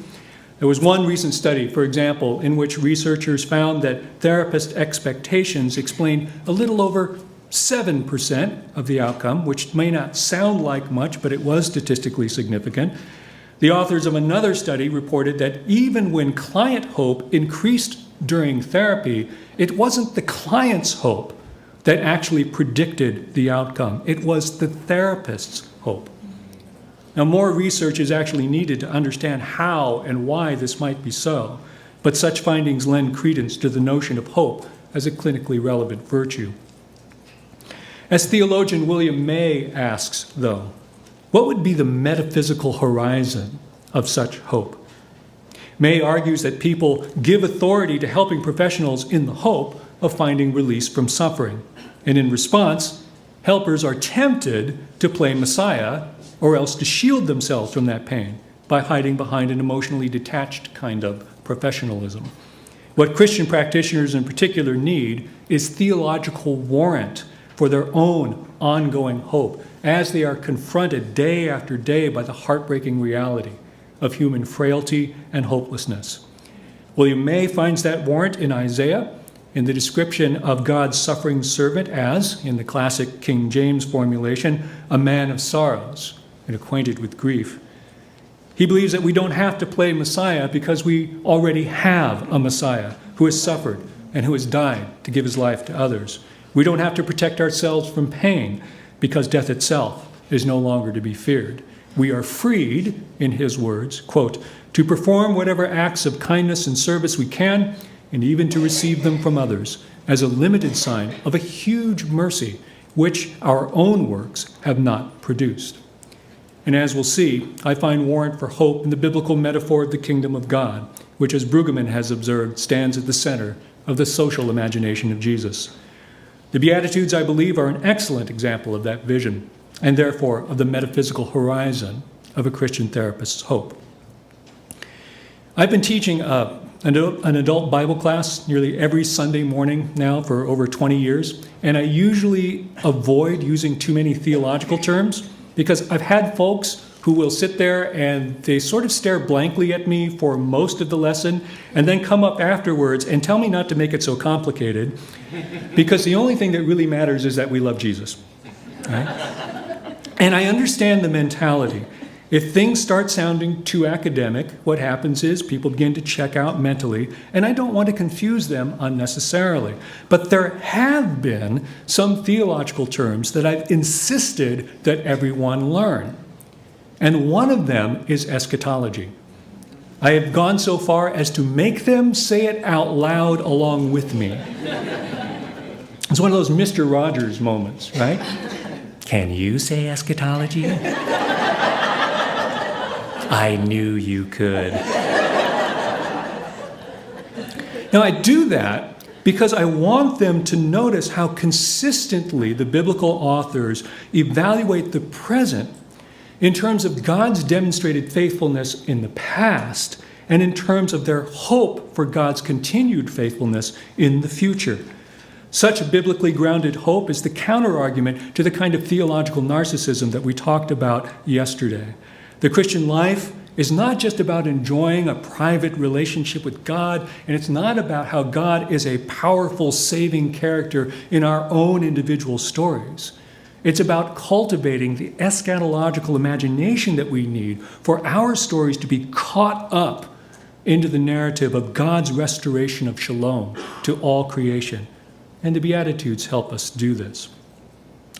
There was one recent study, for example, in which researchers found that therapist expectations explained a little over 7% of the outcome, which may not sound like much, but it was statistically significant. The authors of another study reported that even when client hope increased during therapy, it wasn't the client's hope that actually predicted the outcome. It was the therapist's hope. Now, more research is actually needed to understand how and why this might be so, but such findings lend credence to the notion of hope as a clinically relevant virtue. As theologian William May asks, though, what would be the metaphysical horizon of such hope? May argues that people give authority to helping professionals in the hope of finding release from suffering. And in response, helpers are tempted to play Messiah or else to shield themselves from that pain by hiding behind an emotionally detached kind of professionalism. What Christian practitioners in particular need is theological warrant for their own ongoing hope as they are confronted day after day by the heartbreaking reality of human frailty and hopelessness. William May finds that warrant in Isaiah, in the description of God's suffering servant as, in the classic King James formulation, a man of sorrows and acquainted with grief. He believes that we don't have to play Messiah because we already have a Messiah who has suffered and who has died to give his life to others. We don't have to protect ourselves from pain because death itself is no longer to be feared. We are freed, in his words, quote, to perform whatever acts of kindness and service we can, and even to receive them from others, as a limited sign of a huge mercy which our own works have not produced. And as we'll see, I find warrant for hope in the biblical metaphor of the kingdom of God, which, as Brueggemann has observed, stands at the center of the social imagination of Jesus. The Beatitudes, I believe, are an excellent example of that vision, and therefore of the metaphysical horizon of a Christian therapist's hope. I've been teaching an adult Bible class nearly every Sunday morning now for over 20 years, and I usually avoid using too many theological terms because I've had folks who will sit there and they sort of stare blankly at me for most of the lesson and then come up afterwards and tell me not to make it so complicated because the only thing that really matters is that we love Jesus. Right? And I understand the mentality. If things start sounding too academic, what happens is people begin to check out mentally, and I don't want to confuse them unnecessarily. But there have been some theological terms that I've insisted that everyone learn. And one of them is eschatology. I have gone so far as to make them say it out loud along with me. It's one of those Mr. Rogers moments, right? Can you say eschatology? I knew you could. Now, I do that because I want them to notice how consistently the biblical authors evaluate the present in terms of God's demonstrated faithfulness in the past and in terms of their hope for God's continued faithfulness in the future. Such a biblically grounded hope is the counterargument to the kind of theological narcissism that we talked about yesterday. The Christian life is not just about enjoying a private relationship with God, and it's not about how God is a powerful saving character in our own individual stories. It's about cultivating the eschatological imagination that we need for our stories to be caught up into the narrative of God's restoration of shalom to all creation. And the Beatitudes help us do this.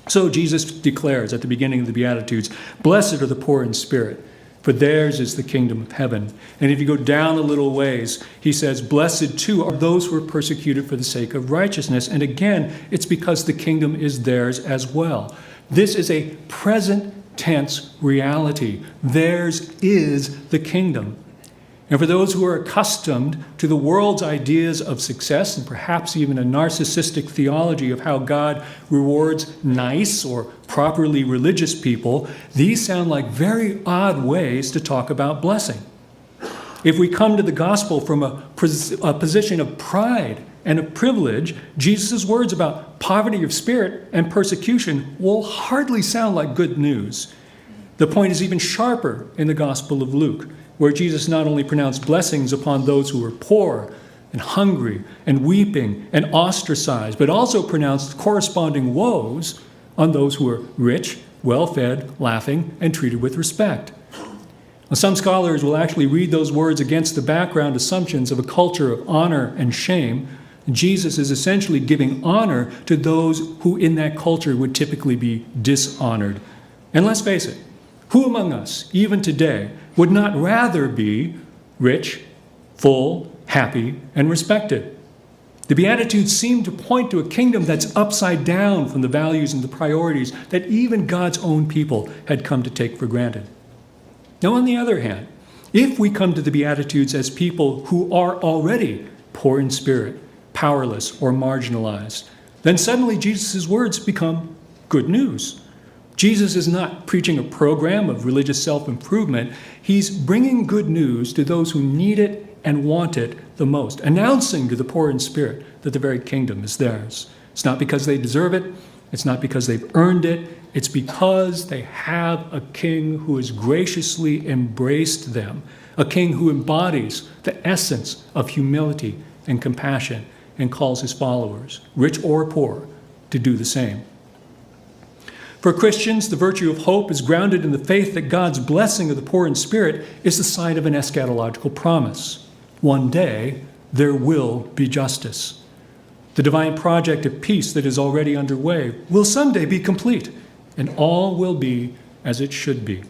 So Jesus declares at the beginning of the Beatitudes, "Blessed are the poor in spirit, for theirs is the kingdom of heaven." And if you go down a little ways, he says, "Blessed too are those who are persecuted for the sake of righteousness." And again, it's because the kingdom is theirs as well. This is a present tense reality. Theirs is the kingdom. And for those who are accustomed to the world's ideas of success, and perhaps even a narcissistic theology of how God rewards nice or properly religious people, these sound like very odd ways to talk about blessing. If we come to the gospel from a position of pride and of privilege, Jesus' words about poverty of spirit and persecution will hardly sound like good news. The point is even sharper in the Gospel of Luke, where Jesus not only pronounced blessings upon those who were poor and hungry and weeping and ostracized, but also pronounced corresponding woes on those who were rich, well-fed, laughing, and treated with respect. Now, some scholars will actually read those words against the background assumptions of a culture of honor and shame. Jesus is essentially giving honor to those who in that culture would typically be dishonored. And let's face it, who among us, even today, would not rather be rich, full, happy, and respected? The Beatitudes seem to point to a kingdom that's upside down from the values and the priorities that even God's own people had come to take for granted. Now, on the other hand, if we come to the Beatitudes as people who are already poor in spirit, powerless, or marginalized, then suddenly Jesus' words become good news. Jesus is not preaching a program of religious self-improvement. He's bringing good news to those who need it and want it the most, announcing to the poor in spirit that the very kingdom is theirs. It's not because they deserve it. It's not because they've earned it. It's because they have a king who has graciously embraced them, a king who embodies the essence of humility and compassion and calls his followers, rich or poor, to do the same. For Christians, the virtue of hope is grounded in the faith that God's blessing of the poor in spirit is the sign of an eschatological promise. One day, there will be justice. The divine project of peace that is already underway will someday be complete, and all will be as it should be.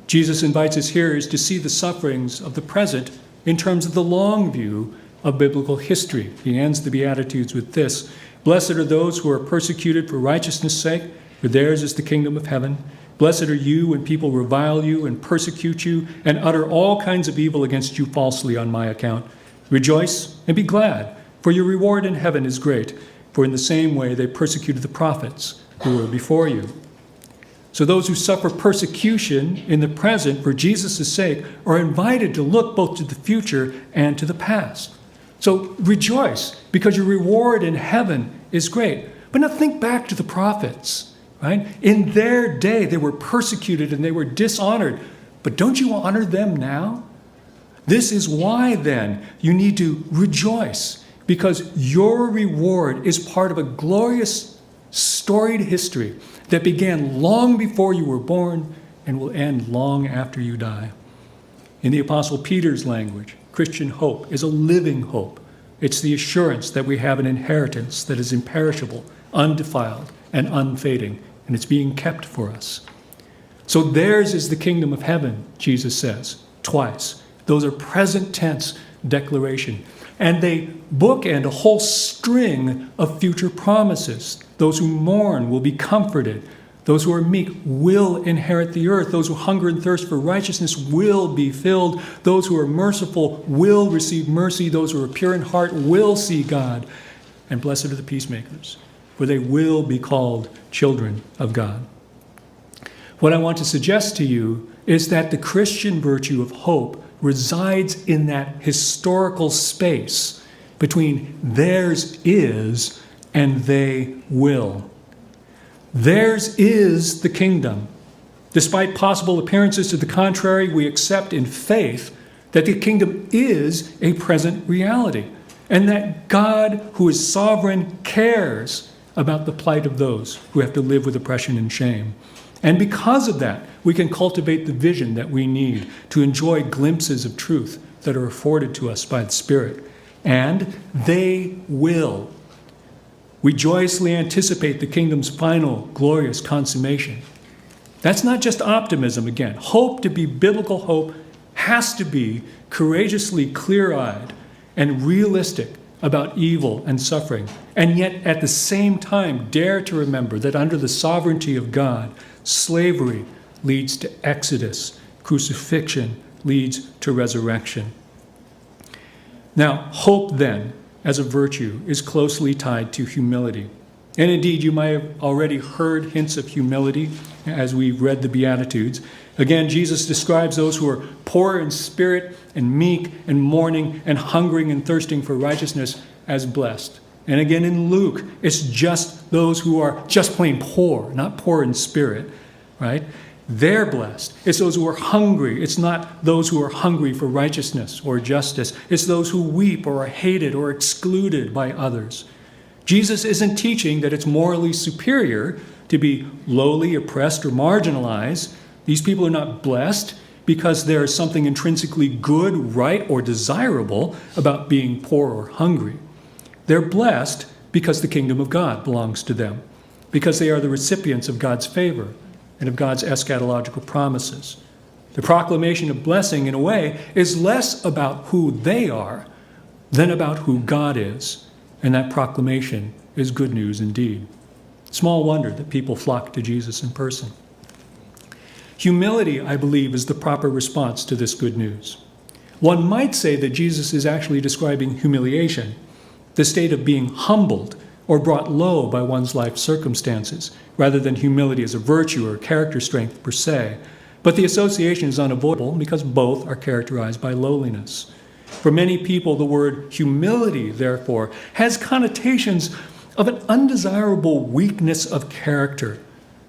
Jesus invites his hearers to see the sufferings of the present in terms of the long view of biblical history. He ends the Beatitudes with this: "Blessed are those who are persecuted for righteousness' sake, for theirs is the kingdom of heaven. Blessed are you when people revile you and persecute you and utter all kinds of evil against you falsely on my account. Rejoice and be glad, for your reward in heaven is great, for in the same way they persecuted the prophets who were before you." So those who suffer persecution in the present for Jesus' sake are invited to look both to the future and to the past. So rejoice, because your reward in heaven is great. But now think back to the prophets. Right? In their day, they were persecuted and they were dishonored. But don't you honor them now? This is why, then, you need to rejoice, because your reward is part of a glorious, storied history that began long before you were born and will end long after you die. In the Apostle Peter's language, Christian hope is a living hope. It's the assurance that we have an inheritance that is imperishable, undefiled, and unfading, and it's being kept for us. So theirs is the kingdom of heaven, Jesus says, twice. Those are present tense declaration. And they bookend a whole string of future promises. Those who mourn will be comforted. Those who are meek will inherit the earth. Those who hunger and thirst for righteousness will be filled. Those who are merciful will receive mercy. Those who are pure in heart will see God. And blessed are the peacemakers, for they will be called children of God. What I want to suggest to you is that the Christian virtue of hope resides in that historical space between theirs is and they will. Theirs is the kingdom. Despite possible appearances to the contrary, we accept in faith that the kingdom is a present reality, and that God, who is sovereign, cares about the plight of those who have to live with oppression and shame. And because of that, we can cultivate the vision that we need to enjoy glimpses of truth that are afforded to us by the Spirit. And they will. We joyously anticipate the kingdom's final, glorious consummation. That's not just optimism again. Hope, to be biblical hope, has to be courageously clear-eyed and realistic about evil and suffering, and yet at the same time dare to remember that under the sovereignty of God, slavery leads to exodus, crucifixion leads to resurrection. Now, hope then, as a virtue, is closely tied to humility. And indeed, you might have already heard hints of humility as we read the Beatitudes. Again, Jesus describes those who are poor in spirit and meek and mourning and hungering and thirsting for righteousness as blessed. And again, in Luke, it's just those who are just plain poor, not poor in spirit, right? They're blessed. It's those who are hungry. It's not those who are hungry for righteousness or justice. It's those who weep or are hated or excluded by others. Jesus isn't teaching that it's morally superior to be lowly, oppressed, or marginalized. These people are not blessed because there is something intrinsically good, right, or desirable about being poor or hungry. They're blessed because the kingdom of God belongs to them, because they are the recipients of God's favor and of God's eschatological promises. The proclamation of blessing, in a way, is less about who they are than about who God is, and that proclamation is good news indeed. Small wonder that people flock to Jesus in person. Humility, I believe, is the proper response to this good news. One might say that Jesus is actually describing humiliation, the state of being humbled or brought low by one's life circumstances, rather than humility as a virtue or character strength per se. But the association is unavoidable because both are characterized by lowliness. For many people, the word humility, therefore, has connotations of an undesirable weakness of character.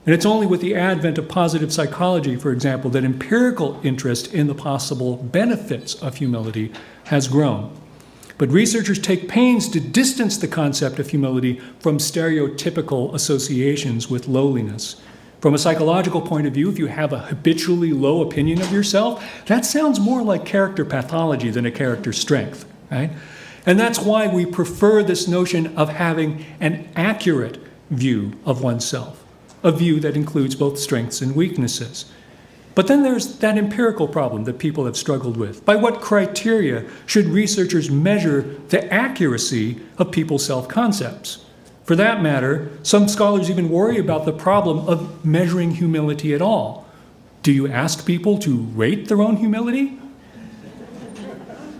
And it's only with the advent of positive psychology, for example, that empirical interest in the possible benefits of humility has grown. But researchers take pains to distance the concept of humility from stereotypical associations with lowliness. From a psychological point of view, if you have a habitually low opinion of yourself, that sounds more like character pathology than a character strength, right? And that's why we prefer this notion of having an accurate view of oneself, a view that includes both strengths and weaknesses. But then there's that empirical problem that people have struggled with. By what criteria should researchers measure the accuracy of people's self-concepts? For that matter, some scholars even worry about the problem of measuring humility at all. Do you ask people to rate their own humility?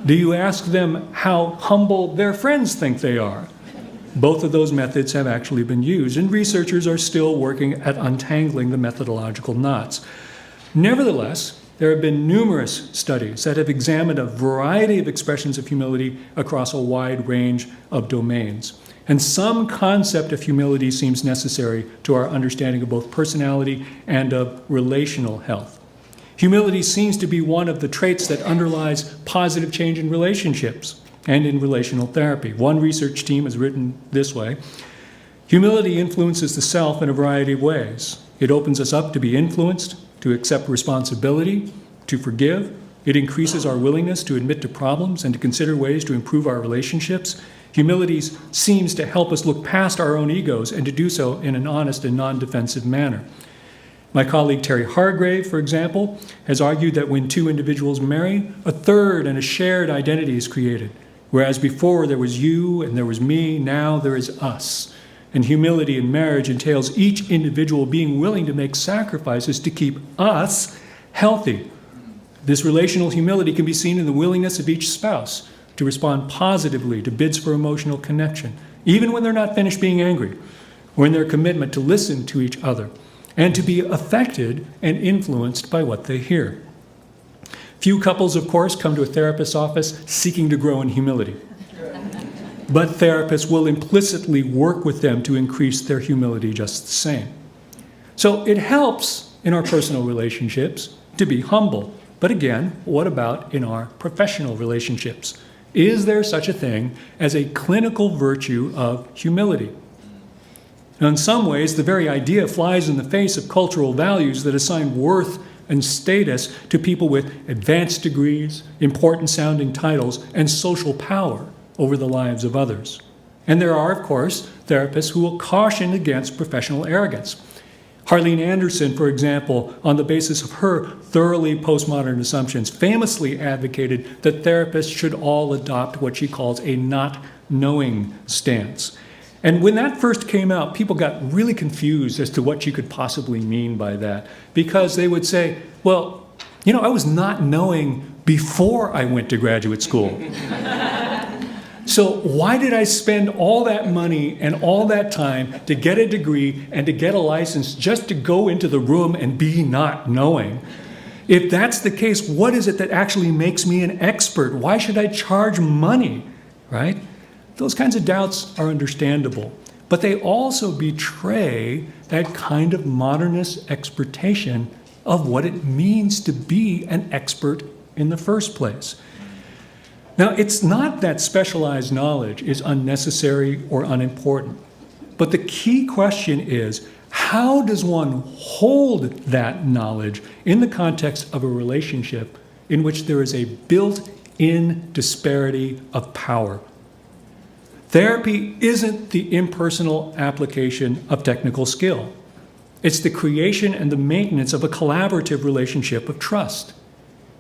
Do you ask them how humble their friends think they are? Both of those methods have actually been used, and researchers are still working at untangling the methodological knots. Nevertheless, there have been numerous studies that have examined a variety of expressions of humility across a wide range of domains. And some concept of humility seems necessary to our understanding of both personality and of relational health. Humility seems to be one of the traits that underlies positive change in relationships and in relational therapy. One research team has written this way: humility influences the self in a variety of ways. It opens us up to be influenced, to accept responsibility, to forgive. It increases our willingness to admit to problems and to consider ways to improve our relationships. Humility seems to help us look past our own egos and to do so in an honest and non-defensive manner. My colleague Terry Hargrave, for example, has argued that when two individuals marry, a third and a shared identity is created. Whereas before there was you and there was me, now there is us. And humility in marriage entails each individual being willing to make sacrifices to keep us healthy. This relational humility can be seen in the willingness of each spouse to respond positively to bids for emotional connection, even when they're not finished being angry, or in their commitment to listen to each other, and to be affected and influenced by what they hear. Few couples, of course, come to a therapist's office seeking to grow in humility. But therapists will implicitly work with them to increase their humility just the same. So it helps in our personal relationships to be humble. But again, what about in our professional relationships? Is there such a thing as a clinical virtue of humility? Now, in some ways, the very idea flies in the face of cultural values that assign worth and status to people with advanced degrees, important-sounding titles, and social power over the lives of others. And there are, of course, therapists who will caution against professional arrogance. Harlene Anderson, for example, on the basis of her thoroughly postmodern assumptions, famously advocated that therapists should all adopt what she calls a not knowing stance. And when that first came out, people got really confused as to what she could possibly mean by that, because they would say, well, I was not knowing before I went to graduate school. So why did I spend all that money and all that time to get a degree and to get a license just to go into the room and be not knowing? If that's the case, what is it that actually makes me an expert? Why should I charge money, right? Those kinds of doubts are understandable, but they also betray that kind of modernist expectation of what it means to be an expert in the first place. Now, it's not that specialized knowledge is unnecessary or unimportant, but the key question is, how does one hold that knowledge in the context of a relationship in which there is a built-in disparity of power? Therapy isn't the impersonal application of technical skill. It's the creation and the maintenance of a collaborative relationship of trust.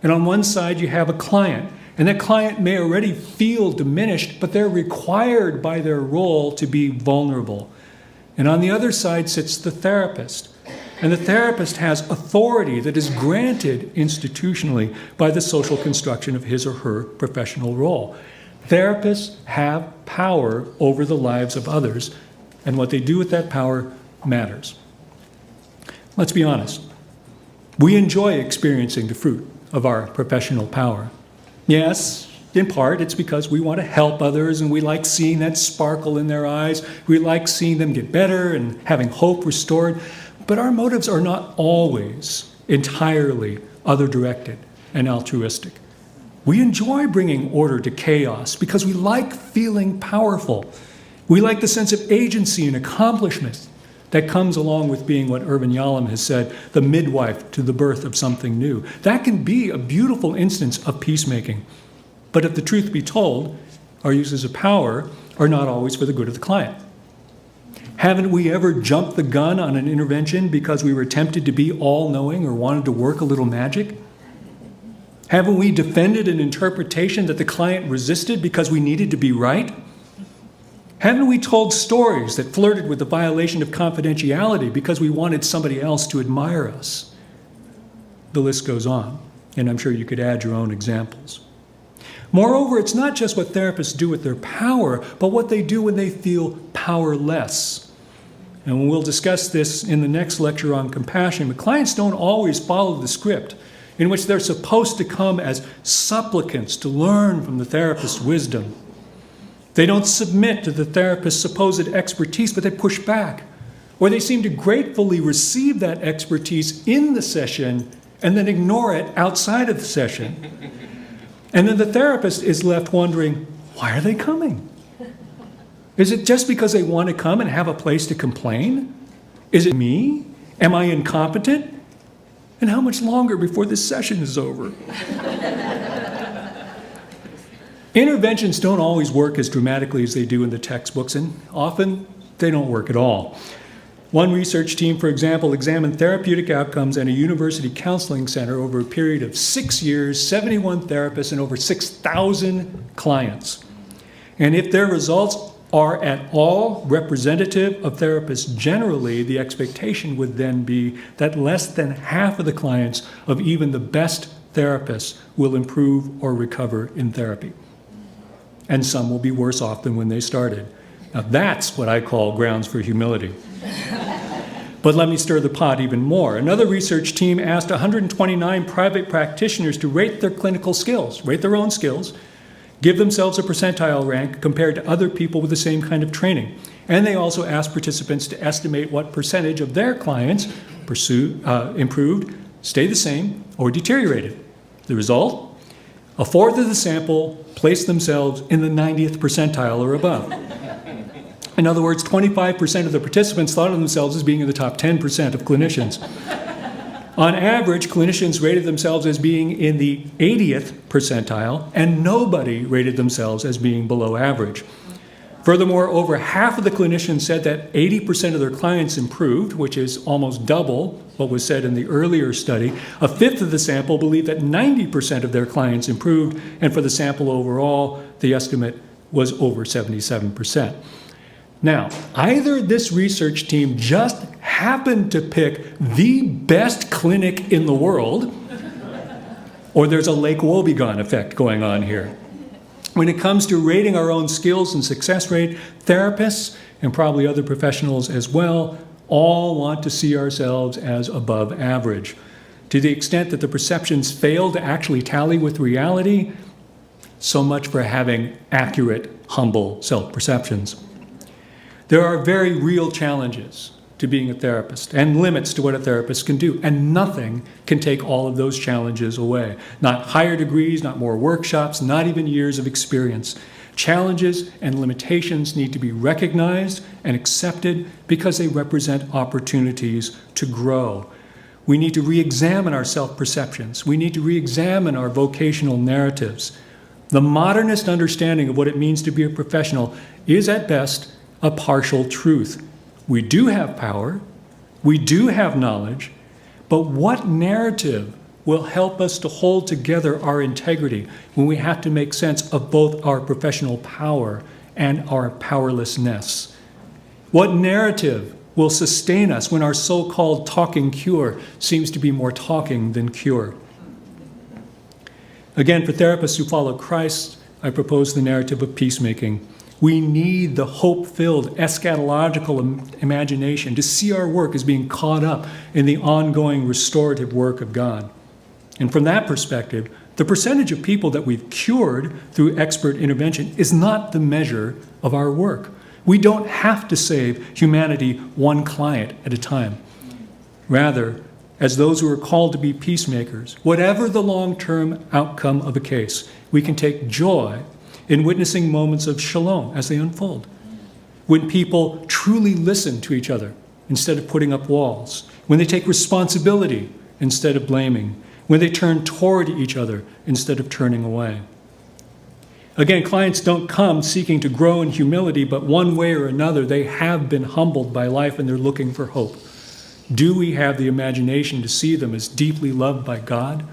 And on one side, you have a client, and that client may already feel diminished, but they're required by their role to be vulnerable. And on the other side sits the therapist. And the therapist has authority that is granted institutionally by the social construction of his or her professional role. Therapists have power over the lives of others, and what they do with that power matters. Let's be honest. We enjoy experiencing the fruit of our professional power. Yes, in part, it's because we want to help others and we like seeing that sparkle in their eyes. We like seeing them get better and having hope restored. But our motives are not always entirely other-directed and altruistic. We enjoy bringing order to chaos because we like feeling powerful. We like the sense of agency and accomplishment that comes along with being what Irvin Yalom has said, the midwife to the birth of something new. That can be a beautiful instance of peacemaking. But if the truth be told, our uses of power are not always for the good of the client. Haven't we ever jumped the gun on an intervention because we were tempted to be all-knowing or wanted to work a little magic? Haven't we defended an interpretation that the client resisted because we needed to be right? Haven't we told stories that flirted with the violation of confidentiality because we wanted somebody else to admire us? The list goes on, and I'm sure you could add your own examples. Moreover, it's not just what therapists do with their power, but what they do when they feel powerless. And we'll discuss this in the next lecture on compassion, but clients don't always follow the script in which they're supposed to come as supplicants to learn from the therapist's wisdom. They don't submit to the therapist's supposed expertise, but they push back. Or they seem to gratefully receive that expertise in the session and then ignore it outside of the session. And then the therapist is left wondering, why are they coming? Is it just because they want to come and have a place to complain? Is it me? Am I incompetent? And how much longer before this session is over? Interventions don't always work as dramatically as they do in the textbooks, and often they don't work at all. One research team, for example, examined therapeutic outcomes at a university counseling center over a period of 6 years, 71 therapists, and over 6,000 clients. And if their results are at all representative of therapists generally, the expectation would then be that less than half of the clients of even the best therapists will improve or recover in therapy. And some will be worse off than when they started. Now that's what I call grounds for humility. But let me stir the pot even more. Another research team asked 129 private practitioners to rate their clinical skills, rate their own skills, give themselves a percentile rank compared to other people with the same kind of training. And they also asked participants to estimate what percentage of their clients improved, stayed the same, or deteriorated. The result? A fourth of the sample placed themselves in the 90th percentile or above. In other words, 25% of the participants thought of themselves as being in the top 10% of clinicians. On average, clinicians rated themselves as being in the 80th percentile, and nobody rated themselves as being below average. Furthermore, over half of the clinicians said that 80% of their clients improved, which is almost double what was said in the earlier study. A fifth of the sample believed that 90% of their clients improved, and for the sample overall, the estimate was over 77%. Now, either this research team just happened to pick the best clinic in the world, or there's a Lake Wobegon effect going on here. When it comes to rating our own skills and success rate, therapists, and probably other professionals as well, all want to see ourselves as above average. To the extent that the perceptions fail to actually tally with reality, so much for having accurate, humble self-perceptions. There are very real challenges to being a therapist and limits to what a therapist can do, and nothing can take all of those challenges away. Not higher degrees, not more workshops, not even years of experience. Challenges and limitations need to be recognized and accepted because they represent opportunities to grow. We need to re-examine our self-perceptions. We need to re-examine our vocational narratives. The modernist understanding of what it means to be a professional is at best a partial truth. We do have power, we do have knowledge, but what narrative will help us to hold together our integrity when we have to make sense of both our professional power and our powerlessness? What narrative will sustain us when our so-called talking cure seems to be more talking than cure? Again, for therapists who follow Christ, I propose the narrative of peacemaking. We need the hope-filled eschatological imagination to see our work as being caught up in the ongoing restorative work of God. And from that perspective, the percentage of people that we've cured through expert intervention is not the measure of our work. We don't have to save humanity one client at a time. Rather, as those who are called to be peacemakers, whatever the long-term outcome of a case, we can take joy in witnessing moments of shalom as they unfold. When people truly listen to each other instead of putting up walls. When they take responsibility instead of blaming. When they turn toward each other instead of turning away. Again, clients don't come seeking to grow in humility, but one way or another, they have been humbled by life and they're looking for hope. Do we have the imagination to see them as deeply loved by God?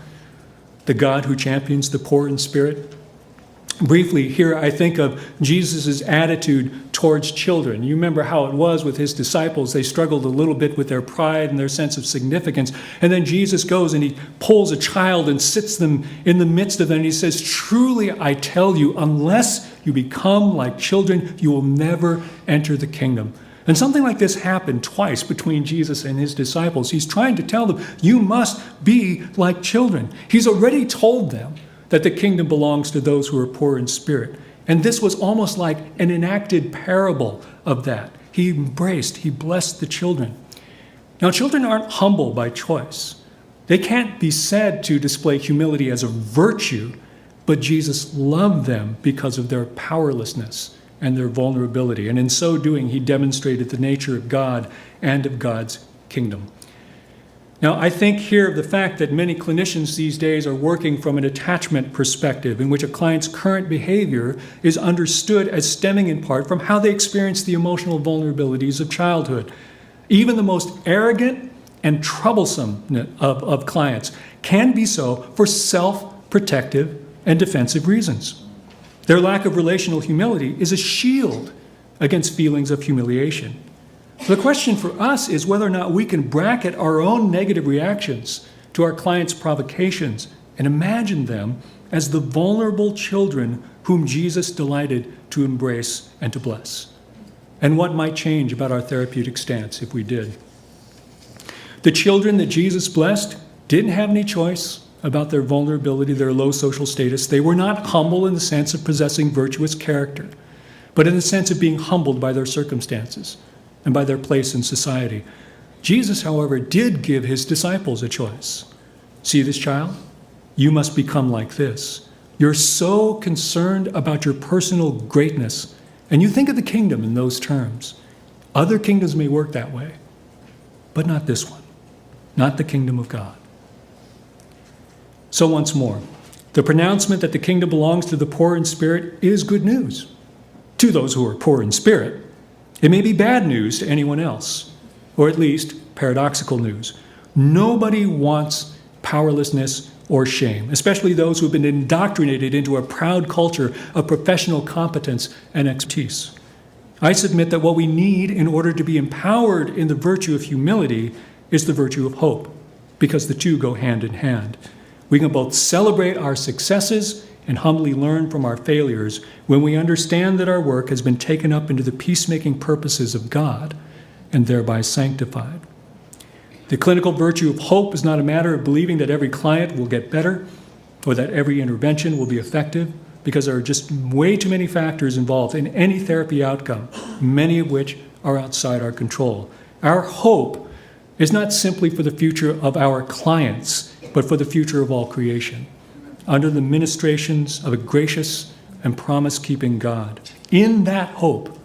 The God who champions the poor in spirit? Briefly, here I think of Jesus' attitude towards children. You remember how it was with his disciples. They struggled a little bit with their pride and their sense of significance. And then Jesus goes and he pulls a child and sits them in the midst of them. And he says, "Truly I tell you, unless you become like children, you will never enter the kingdom." And something like this happened twice between Jesus and his disciples. He's trying to tell them, you must be like children. He's already told them that the kingdom belongs to those who are poor in spirit. And this was almost like an enacted parable of that. He embraced, he blessed the children. Now, children aren't humble by choice. They can't be said to display humility as a virtue, but Jesus loved them because of their powerlessness and their vulnerability. And in so doing, he demonstrated the nature of God and of God's kingdom. Now, I think here of the fact that many clinicians these days are working from an attachment perspective in which a client's current behavior is understood as stemming in part from how they experience the emotional vulnerabilities of childhood. Even the most arrogant and troublesome of clients can be so for self-protective and defensive reasons. Their lack of relational humility is a shield against feelings of humiliation. The question for us is whether or not we can bracket our own negative reactions to our clients' provocations and imagine them as the vulnerable children whom Jesus delighted to embrace and to bless. And what might change about our therapeutic stance if we did. The children that Jesus blessed didn't have any choice about their vulnerability, their low social status. They were not humble in the sense of possessing virtuous character, but in the sense of being humbled by their circumstances and by their place in society. Jesus, however, did give his disciples a choice. See this child? You must become like this. You're so concerned about your personal greatness, and you think of the kingdom in those terms. Other kingdoms may work that way, but not this one, not the kingdom of God. So once more, the pronouncement that the kingdom belongs to the poor in spirit is good news to those who are poor in spirit. It may be bad news to anyone else, or at least paradoxical news. Nobody wants powerlessness or shame, especially those who have been indoctrinated into a proud culture of professional competence and expertise. I submit that what we need in order to be empowered in the virtue of humility is the virtue of hope, because the two go hand in hand. We can both celebrate our successes and humbly learn from our failures when we understand that our work has been taken up into the peacemaking purposes of God and thereby sanctified. The clinical virtue of hope is not a matter of believing that every client will get better or that every intervention will be effective, because there are just way too many factors involved in any therapy outcome, many of which are outside our control. Our hope is not simply for the future of our clients, but for the future of all creation, under the ministrations of a gracious and promise-keeping God. In that hope,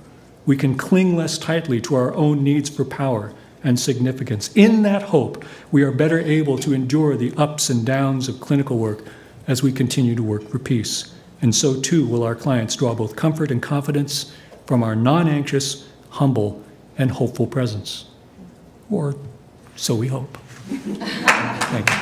we can cling less tightly to our own needs for power and significance. In that hope, we are better able to endure the ups and downs of clinical work as we continue to work for peace. And so too will our clients draw both comfort and confidence from our non-anxious, humble, and hopeful presence. Or so we hope. Thank you.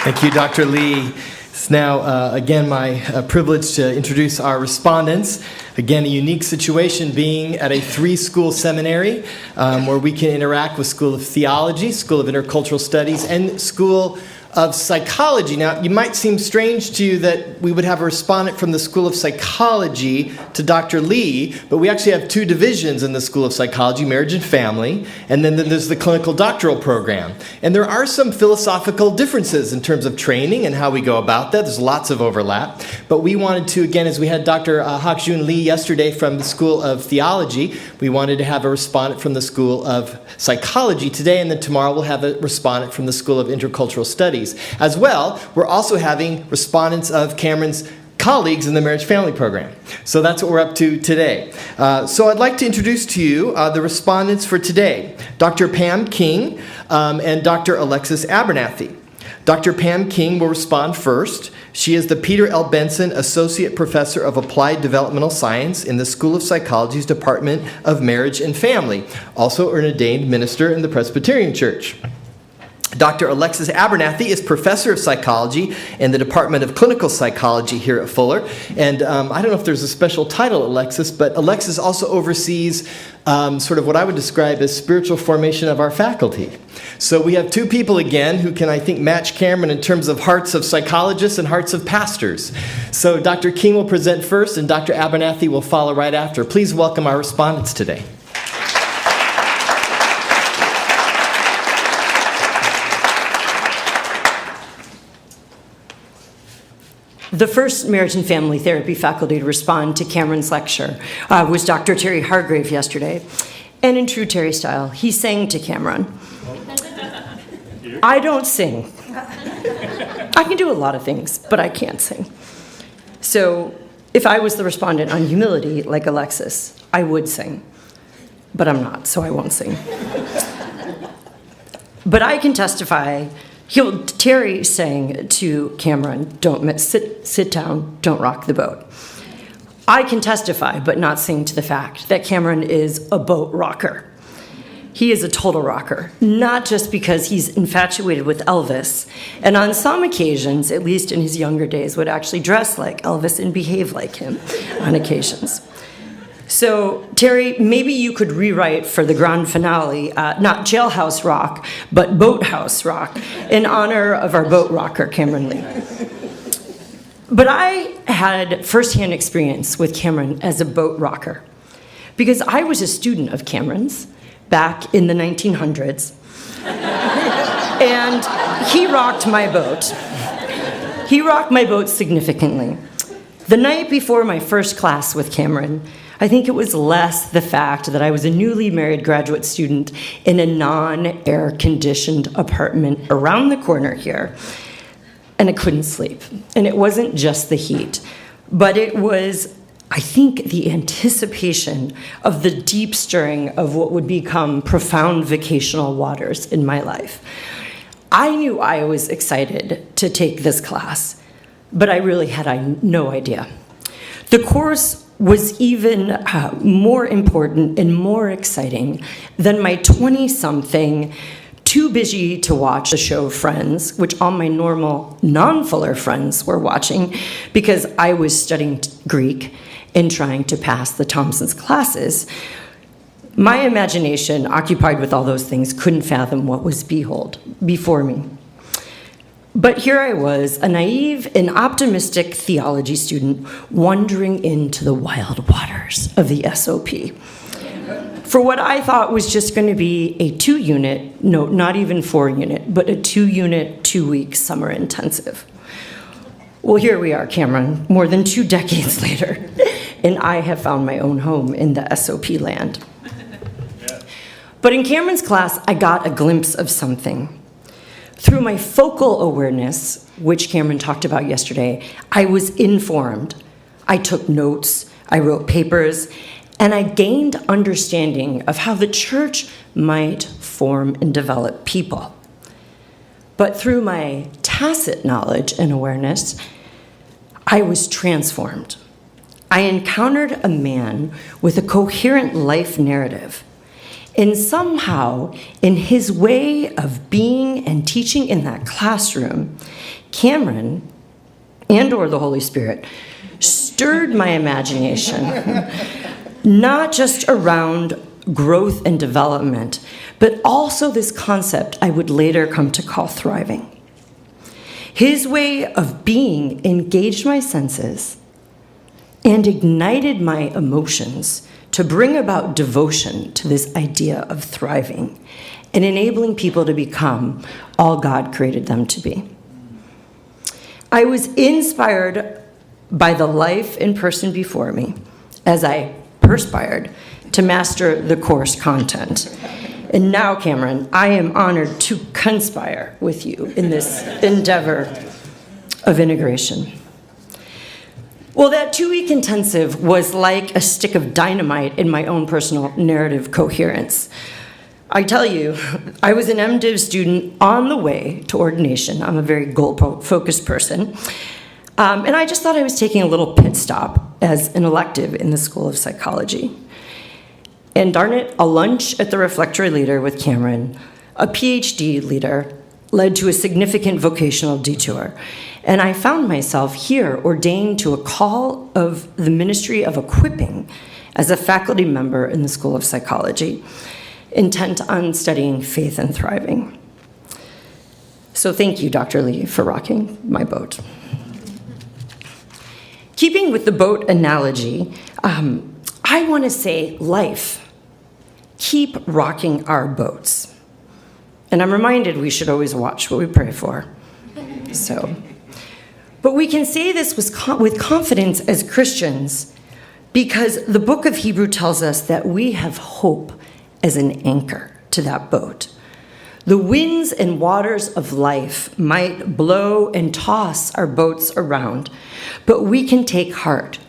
Thank you, Dr. Lee. It's now, again, my privilege to introduce our respondents. Again, a unique situation being at a 3-school seminary where we can interact with School of Theology, School of Intercultural Studies, and School of Psychology. Now, it might seem strange to you that we would have a respondent from the School of Psychology to Dr. Lee, but we actually have 2 divisions in the School of Psychology, Marriage and Family, and then there's the Clinical Doctoral Program. And there are some philosophical differences in terms of training and how we go about that. There's lots of overlap. But we wanted to, again, as we had Dr. Hak-Jun Lee yesterday from the School of Theology, we wanted to have a respondent from the School of Psychology today, and then tomorrow we'll have a respondent from the School of Intercultural Studies. As well, we're also having respondents of Cameron's colleagues in the Marriage Family Program. So that's what we're up to today. So I'd like to introduce to you the respondents for today, Dr. Pam King and Dr. Alexis Abernathy. Dr. Pam King will respond first. She is the Peter L. Benson Associate Professor of Applied Developmental Science in the School of Psychology's Department of Marriage and Family, also an ordained minister in the Presbyterian Church. Dr. Alexis Abernathy is Professor of Psychology in the Department of Clinical Psychology here at Fuller. And I don't know if there's a special title, Alexis, but Alexis also oversees sort of what I would describe as spiritual formation of our faculty. So we have 2 people again who can, I think, match Cameron in terms of hearts of psychologists and hearts of pastors. So Dr. King will present first, and Dr. Abernathy will follow right after. Please welcome our respondents today. The first marriage and family therapy faculty to respond to Cameron's lecture was Dr. Terry Hargrave yesterday. And in true Terry style, he sang to Cameron. I don't sing. I can do a lot of things, but I can't sing. So If I was the respondent on humility, like Alexis, I would sing. But I'm not, so I won't sing. But I can testify. Terry sang to Cameron, "Don't sit down, don't rock the boat." I can testify, but not sing to the fact that Cameron is a boat rocker. He is a total rocker, not just because he's infatuated with Elvis, and on some occasions, at least in his younger days, would actually dress like Elvis and behave like him on occasions. So, Terry, maybe you could rewrite for the grand finale, not Jailhouse Rock, but Boathouse Rock, in honor of our boat rocker, Cameron Lee. But I had firsthand experience with Cameron as a boat rocker, because I was a student of Cameron's back in the 1900s, and he rocked my boat. He rocked my boat significantly. The night before my first class with Cameron, I think it was less the fact that I was a newly married graduate student in a non-air-conditioned apartment around the corner here, and I couldn't sleep. And it wasn't just the heat, but it was, I think, the anticipation of the deep stirring of what would become profound vocational waters in my life. I knew I was excited to take this class, but I really had no idea. The course was even more important and more exciting than my 20-something too busy to watch the show Friends, which all my normal non-Fuller friends were watching because I was studying Greek and trying to pass the Thompson's classes. My imagination, occupied with all those things, couldn't fathom what was before me. But here I was, a naive and optimistic theology student, wandering into the wild waters of the SOP for what I thought was just going to be a 2-unit, no, not even 4-unit, but a 2-unit, 2-week summer intensive. Well, here we are, Cameron, more than 2 decades later, and I have found my own home in the SOP land. But in Cameron's class, I got a glimpse of something. Through my focal awareness, which Cameron talked about yesterday, I was informed. I took notes, I wrote papers, and I gained understanding of how the church might form and develop people. But through my tacit knowledge and awareness, I was transformed. I encountered a man with a coherent life narrative. And somehow, in his way of being and teaching in that classroom, Cameron, and/or the Holy Spirit, stirred my imagination, not just around growth and development, but also this concept I would later come to call thriving. His way of being engaged my senses and ignited my emotions to bring about devotion to this idea of thriving and enabling people to become all God created them to be. I was inspired by the life and person before me as I perspired to master the course content. And now, Cameron, I am honored to conspire with you in this endeavor of integration. Well, that 2-week intensive was like a stick of dynamite in my own personal narrative coherence. I tell you, I was an MDiv student on the way to ordination. I'm a very goal-focused person. And I just thought I was taking a little pit stop as an elective in the School of Psychology. And darn it, a lunch at the reflectory leader with Cameron, a PhD leader, led to a significant vocational detour. And I found myself here ordained to a call of the Ministry of Equipping as a faculty member in the School of Psychology, intent on studying faith and thriving. So thank you, Dr. Lee, for rocking my boat. Keeping with the boat analogy, I want to say life. Keep rocking our boats. And I'm reminded we should always watch what we pray for. But we can say this with confidence as Christians because the book of Hebrews tells us that we have hope as an anchor to that boat. The winds and waters of life might blow and toss our boats around, but we can take heart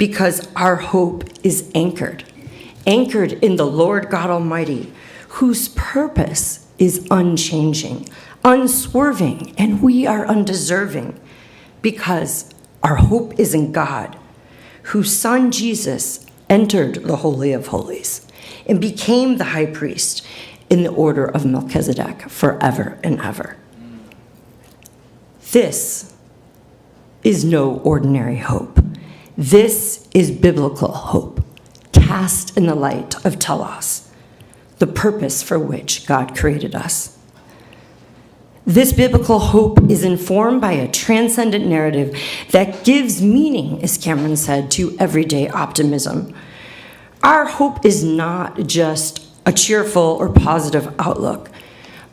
because our hope is anchored in the Lord God Almighty, whose purpose is unchanging, unswerving, and we are undeserving, because our hope is in God, whose Son Jesus entered the Holy of Holies and became the high priest in the order of Melchizedek forever and ever. This is no ordinary hope. This is biblical hope, cast in the light of telos, the purpose for which God created us. This biblical hope is informed by a transcendent narrative that gives meaning, as Cameron said, to everyday optimism. Our hope is not just a cheerful or positive outlook,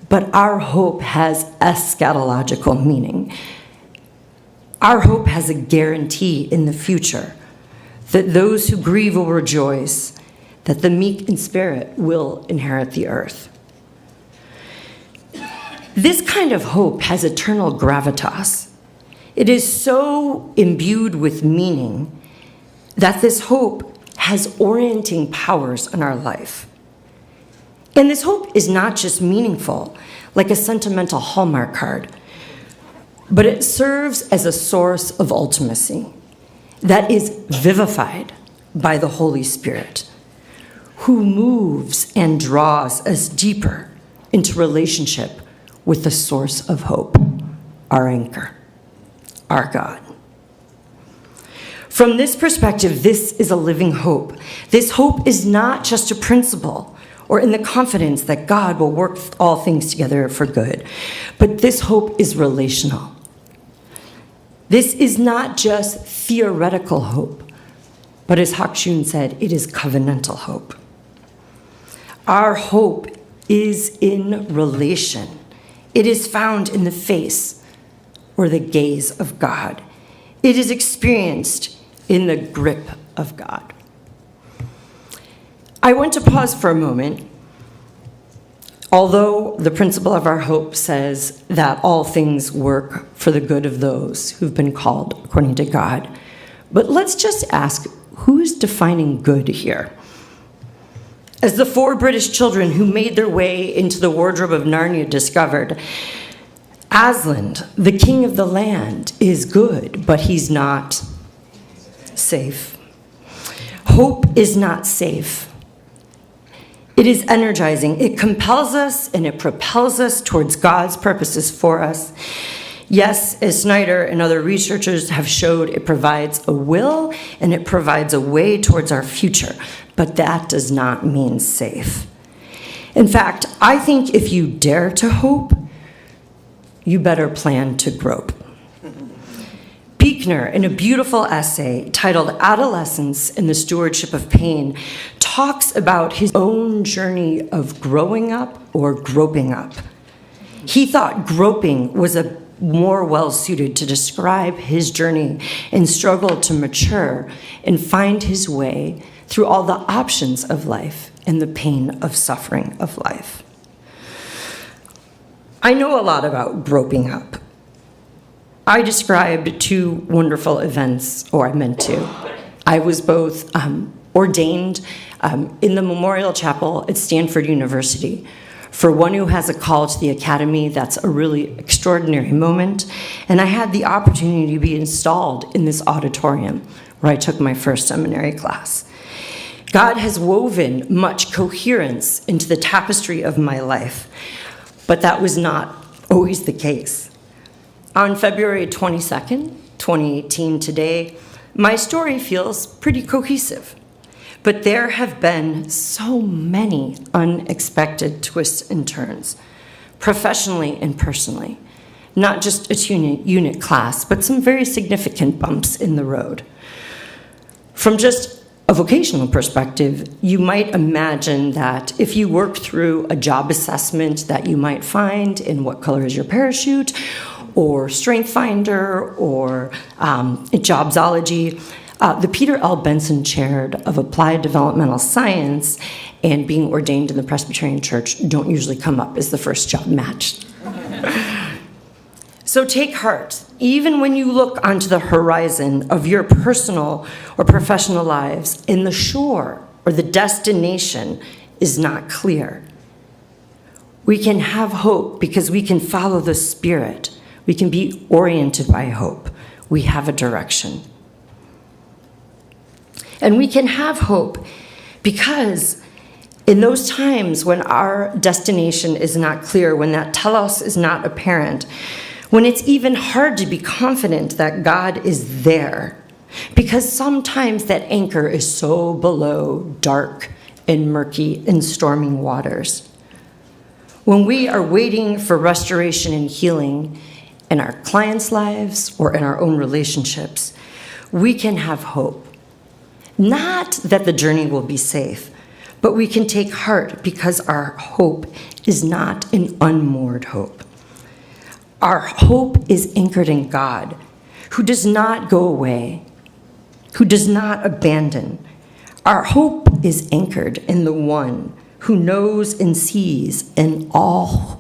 but our hope has eschatological meaning. Our hope has a guarantee in the future that those who grieve will rejoice, that the meek in spirit will inherit the earth. This kind of hope has eternal gravitas. It is so imbued with meaning that this hope has orienting powers in our life. And this hope is not just meaningful, like a sentimental Hallmark card, but it serves as a source of ultimacy that is vivified by the Holy Spirit, who moves and draws us deeper into relationship with the source of hope, our anchor, our God. From this perspective, this is a living hope. This hope is not just a principle or in the confidence that God will work all things together for good, but this hope is relational. This is not just theoretical hope, but as Hakshun said, it is covenantal hope. Our hope is in relation. It is found in the face or the gaze of God. It is experienced in the grip of God. I want to pause for a moment. Although the principle of our hope says that all things work for the good of those who've been called according to God, but let's just ask, who's defining good here? As the 4 British children who made their way into the wardrobe of Narnia discovered, Aslan, the king of the land, is good, but he's not safe. Hope is not safe. It is energizing. It compels us and it propels us towards God's purposes for us. Yes, as Snyder and other researchers have showed, it provides a will and it provides a way towards our future, but that does not mean safe. In fact, I think if you dare to hope, you better plan to grope. Buechner, in a beautiful essay titled Adolescence and the Stewardship of Pain, talks about his own journey of growing up or groping up. He thought groping was a more well-suited to describe his journey and struggle to mature and find his way through all the options of life and the pain of suffering of life. I know a lot about groping up. I described 2 wonderful events, or I meant to. I was both ordained in the Memorial Chapel at Stanford University. For one who has a call to the academy, that's a really extraordinary moment. And I had the opportunity to be installed in this auditorium where I took my first seminary class. God has woven much coherence into the tapestry of my life, but that was not always the case. On February 22nd, 2018, today, my story feels pretty cohesive. But there have been so many unexpected twists and turns, professionally and personally. Not just a unit class, but some very significant bumps in the road. From just a vocational perspective, you might imagine that if you work through a job assessment that you might find in What Color Is Your Parachute, or Strength Finder, or Jobsology, the Peter L. Benson Chair of Applied Developmental Science and being ordained in the Presbyterian Church don't usually come up as the first job match. So take heart, even when you look onto the horizon of your personal or professional lives and the shore or the destination is not clear. We can have hope because we can follow the Spirit. We can be oriented by hope. We have a direction. And we can have hope because in those times when our destination is not clear, when that telos is not apparent, when it's even hard to be confident that God is there, because sometimes that anchor is so below dark and murky and storming waters. When we are waiting for restoration and healing in our clients' lives or in our own relationships, we can have hope. Not that the journey will be safe, but we can take heart because our hope is not an unmoored hope. Our hope is anchored in God, who does not go away, who does not abandon. Our hope is anchored in the one who knows and sees in all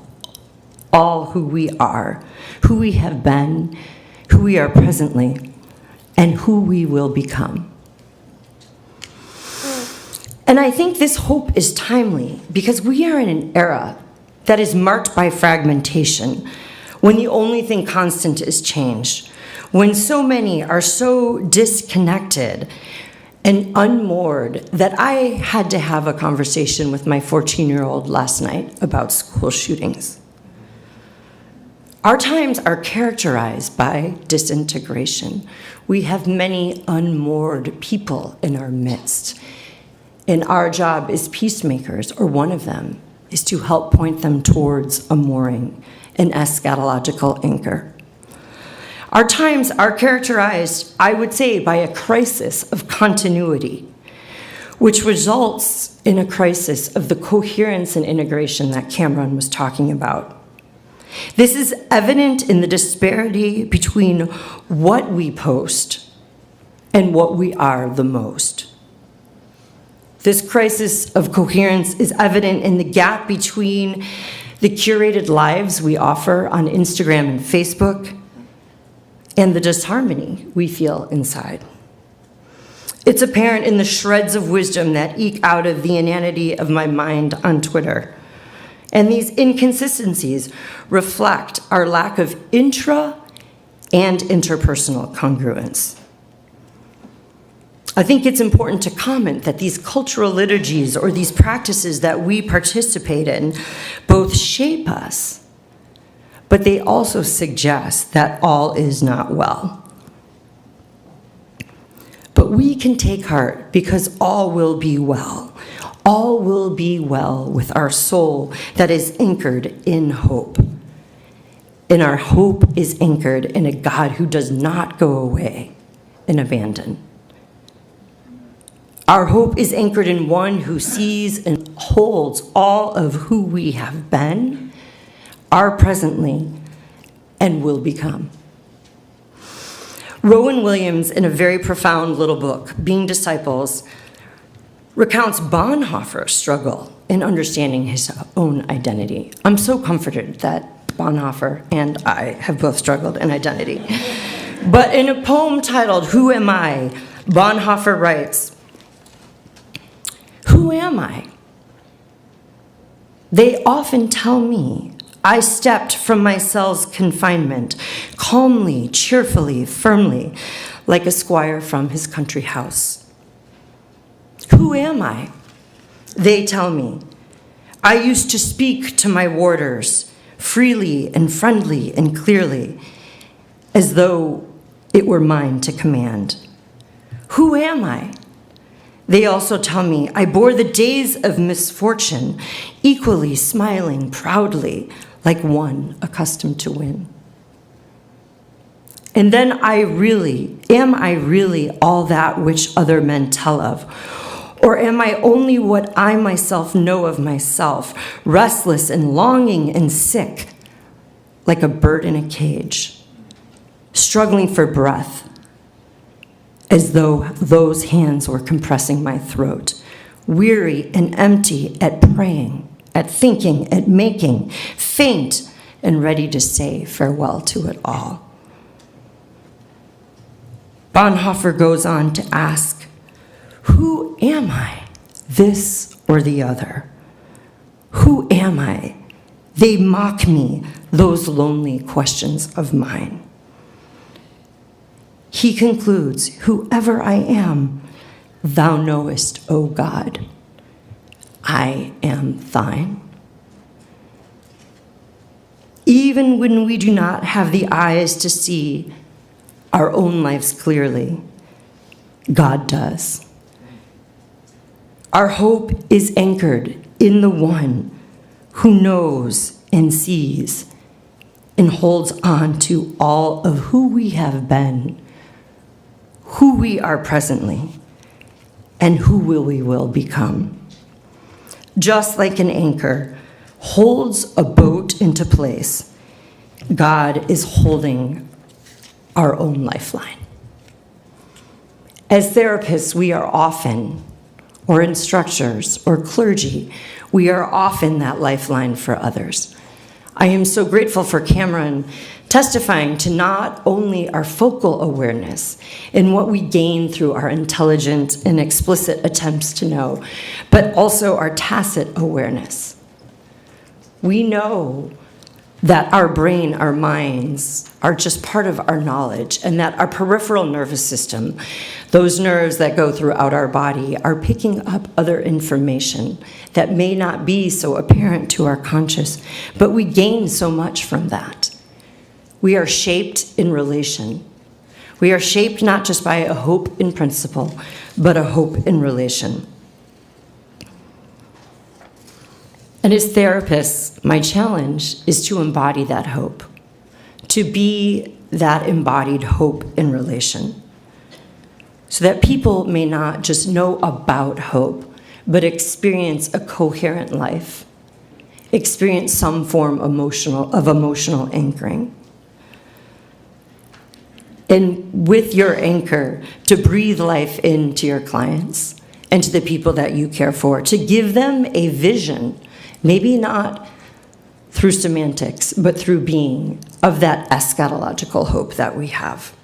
who we are, who we have been, who we are presently, and who we will become. And I think this hope is timely because we are in an era that is marked by fragmentation, when the only thing constant is change, when so many are so disconnected and unmoored that I had to have a conversation with my 14-year-old last night about school shootings. Our times are characterized by disintegration. We have many unmoored people in our midst. And our job as peacemakers, or one of them, is to help point them towards a mooring, an eschatological anchor. Our times are characterized, I would say, by a crisis of continuity, which results in a crisis of the coherence and integration that Cameron was talking about. This is evident in the disparity between what we post and what we are the most. This crisis of coherence is evident in the gap between the curated lives we offer on Instagram and Facebook and the disharmony we feel inside. It's apparent in the shreds of wisdom that eke out of the inanity of my mind on Twitter. And these inconsistencies reflect our lack of intra and interpersonal congruence. I think it's important to comment that these cultural liturgies or these practices that we participate in both shape us, but they also suggest that all is not well. But we can take heart because all will be well. All will be well with our soul that is anchored in hope. And our hope is anchored in a God who does not go away and abandon. Our hope is anchored in one who sees and holds all of who we have been, are presently, and will become. Rowan Williams, in a very profound little book, Being Disciples, recounts Bonhoeffer's struggle in understanding his own identity. I'm so comforted that Bonhoeffer and I have both struggled in identity. But in a poem titled, Who Am I?, Bonhoeffer writes, "Who am I? They often tell me I stepped from my cell's confinement, calmly, cheerfully, firmly, like a squire from his country house. Who am I? They tell me. I used to speak to my warders, freely and friendly and clearly, as though it were mine to command. Who am I? They also tell me I bore the days of misfortune, equally smiling proudly, like one accustomed to win. And then am I really all that which other men tell of? Or am I only what I myself know of myself, restless and longing and sick, like a bird in a cage, struggling for breath, as though those hands were compressing my throat, weary and empty at praying, at thinking, at making, faint and ready to say farewell to it all. Bonhoeffer goes on to ask, who am I, this or the other? Who am I? They mock me, those lonely questions of mine. He concludes, whoever I am, thou knowest, O God, I am thine. Even when we do not have the eyes to see our own lives clearly, God does. Our hope is anchored in the one who knows and sees and holds on to all of who we have been, who we are presently, and who we will become. Just like an anchor holds a boat into place, God is holding our own lifeline. As therapists, we are often, or instructors or clergy, we are often that lifeline for others. I am so grateful for Cameron testifying to not only our focal awareness and what we gain through our intelligent and explicit attempts to know, but also our tacit awareness. We know that our brain, our minds, are just part of our knowledge, and that our peripheral nervous system, those nerves that go throughout our body, are picking up other information that may not be so apparent to our conscious, but we gain so much from that. We are shaped in relation. We are shaped not just by a hope in principle, but a hope in relation. And as therapists, my challenge is to embody that hope, to be that embodied hope in relation, so that people may not just know about hope, but experience a coherent life, experience some form of emotional anchoring. And with your anchor, to breathe life into your clients and to the people that you care for, to give them a vision, maybe not through semantics, but through being, of that eschatological hope that we have.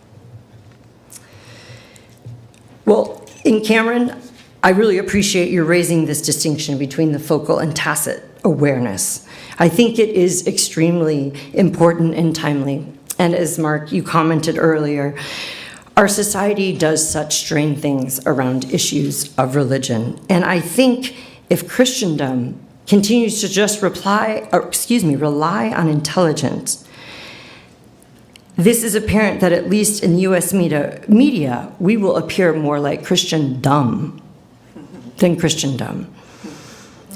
Well, in Cameron, I really appreciate you raising this distinction between the focal and tacit awareness. I think it is extremely important and timely. And as Mark, you commented earlier, our society does such strange things around issues of religion. And I think if Christendom continues to just rely on intelligence, this is apparent that at least in U.S. media, we will appear more like Christendom than Christendom.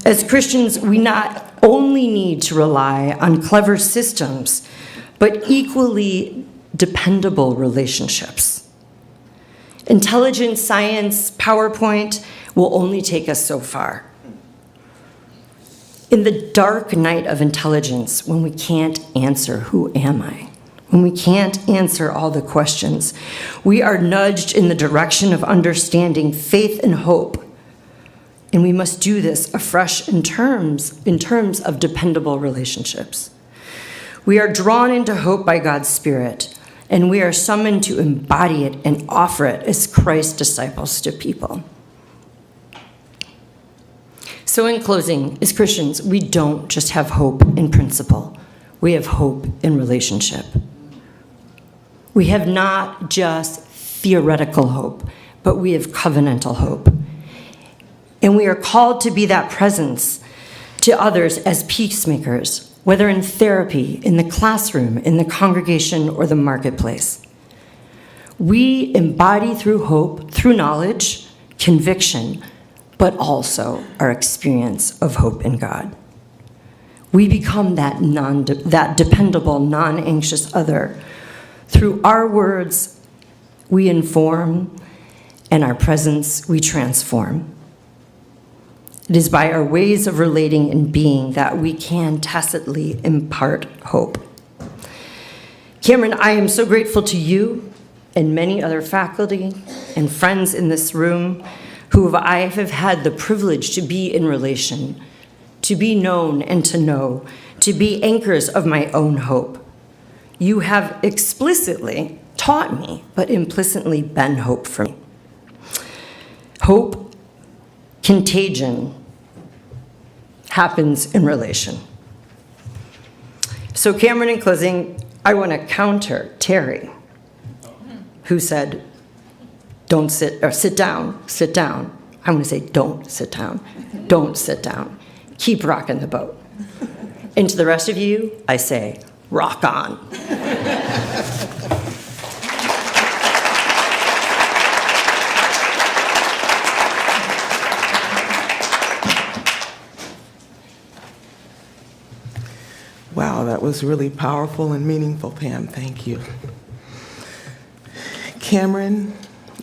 As Christians, we not only need to rely on clever systems, but equally dependable relationships. Intelligence, science, PowerPoint will only take us so far. In the dark night of intelligence, when we can't answer, who am I? When we can't answer all the questions, we are nudged in the direction of understanding faith and hope. And we must do this afresh in terms of dependable relationships. We are drawn into hope by God's Spirit, and we are summoned to embody it and offer it as Christ's disciples to people. So in closing, as Christians, we don't just have hope in principle. We have hope in relationship. We have not just theoretical hope, but we have covenantal hope. And we are called to be that presence to others as peacemakers, whether in therapy, in the classroom, in the congregation, or the marketplace. We embody through hope, through knowledge, conviction, but also our experience of hope in God. We become that dependable, non-anxious other. Through our words, we inform, and our presence, we transform. It is by our ways of relating and being that we can tacitly impart hope. Cameron, I am so grateful to you and many other faculty and friends in this room who I have had the privilege to be in relation to be known and to know, to be anchors of my own hope. You have explicitly taught me, but implicitly been hope for me. Hope, contagion, happens in relation. So Cameron, in closing, I want to counter Terry, who said, don't sit, or sit down, sit down. I want to say, don't sit down, don't sit down. Keep rocking the boat. And to the rest of you, I say, rock on. Wow, that was really powerful and meaningful, Pam. Thank you. Cameron,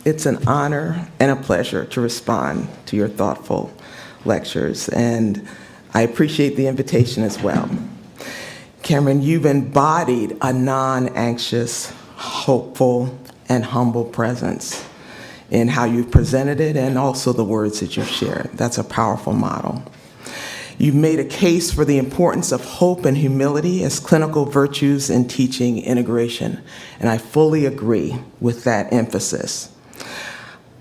it's an honor and a pleasure to respond to your thoughtful lectures, and I appreciate the invitation as well. Cameron, you've embodied a non-anxious, hopeful, and humble presence in how you've presented it and also the words that you've shared. That's a powerful model. You've made a case for the importance of hope and humility as clinical virtues in teaching integration, and I fully agree with that emphasis.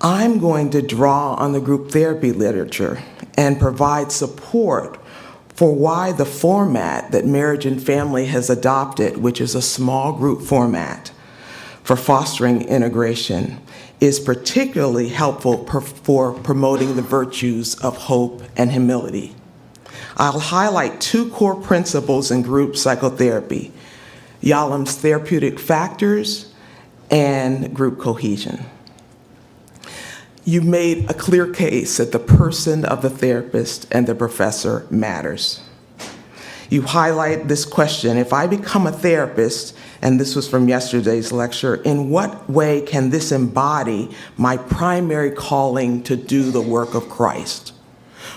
I'm going to draw on the group therapy literature and provide support for why the format that Marriage and Family has adopted, which is a small group format for fostering integration, is particularly helpful for promoting the virtues of hope and humility. I'll highlight two core principles in group psychotherapy: Yalom's therapeutic factors and group cohesion. You've made a clear case that the person of the therapist and the professor matters. You highlight this question: if I become a therapist, and this was from yesterday's lecture, in what way can this embody my primary calling to do the work of Christ?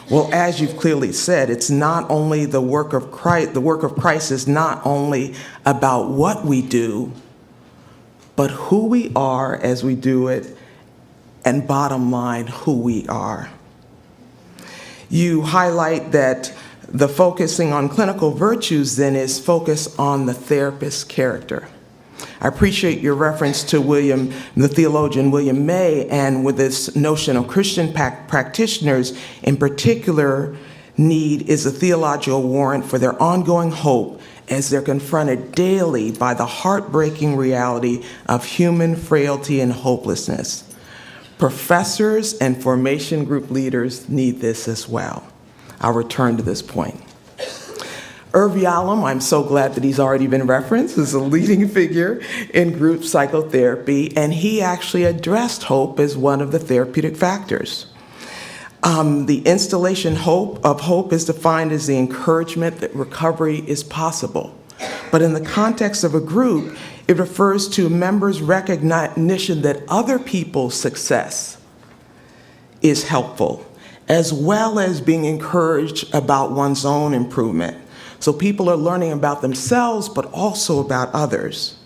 Well, as you've clearly said, it's not only the work of Christ is not only about what we do, but who we are as we do it, and bottom line, who we are. You highlight that the focusing on clinical virtues then is focus on the therapist's character. I appreciate your reference to the theologian William May, and with this notion of Christian practitioners in particular need is a theological warrant for their ongoing hope as they're confronted daily by the heartbreaking reality of human frailty and hopelessness. Professors and formation group leaders need this as well. I'll return to this point. Irv Yalom, I'm so glad that he's already been referenced, is a leading figure in group psychotherapy, and he actually addressed hope as one of the therapeutic factors. The installation of hope is defined as the encouragement that recovery is possible. But in the context of a group, it refers to members' recognition that other people's success is helpful, as well as being encouraged about one's own improvement. So people are learning about themselves, but also about others.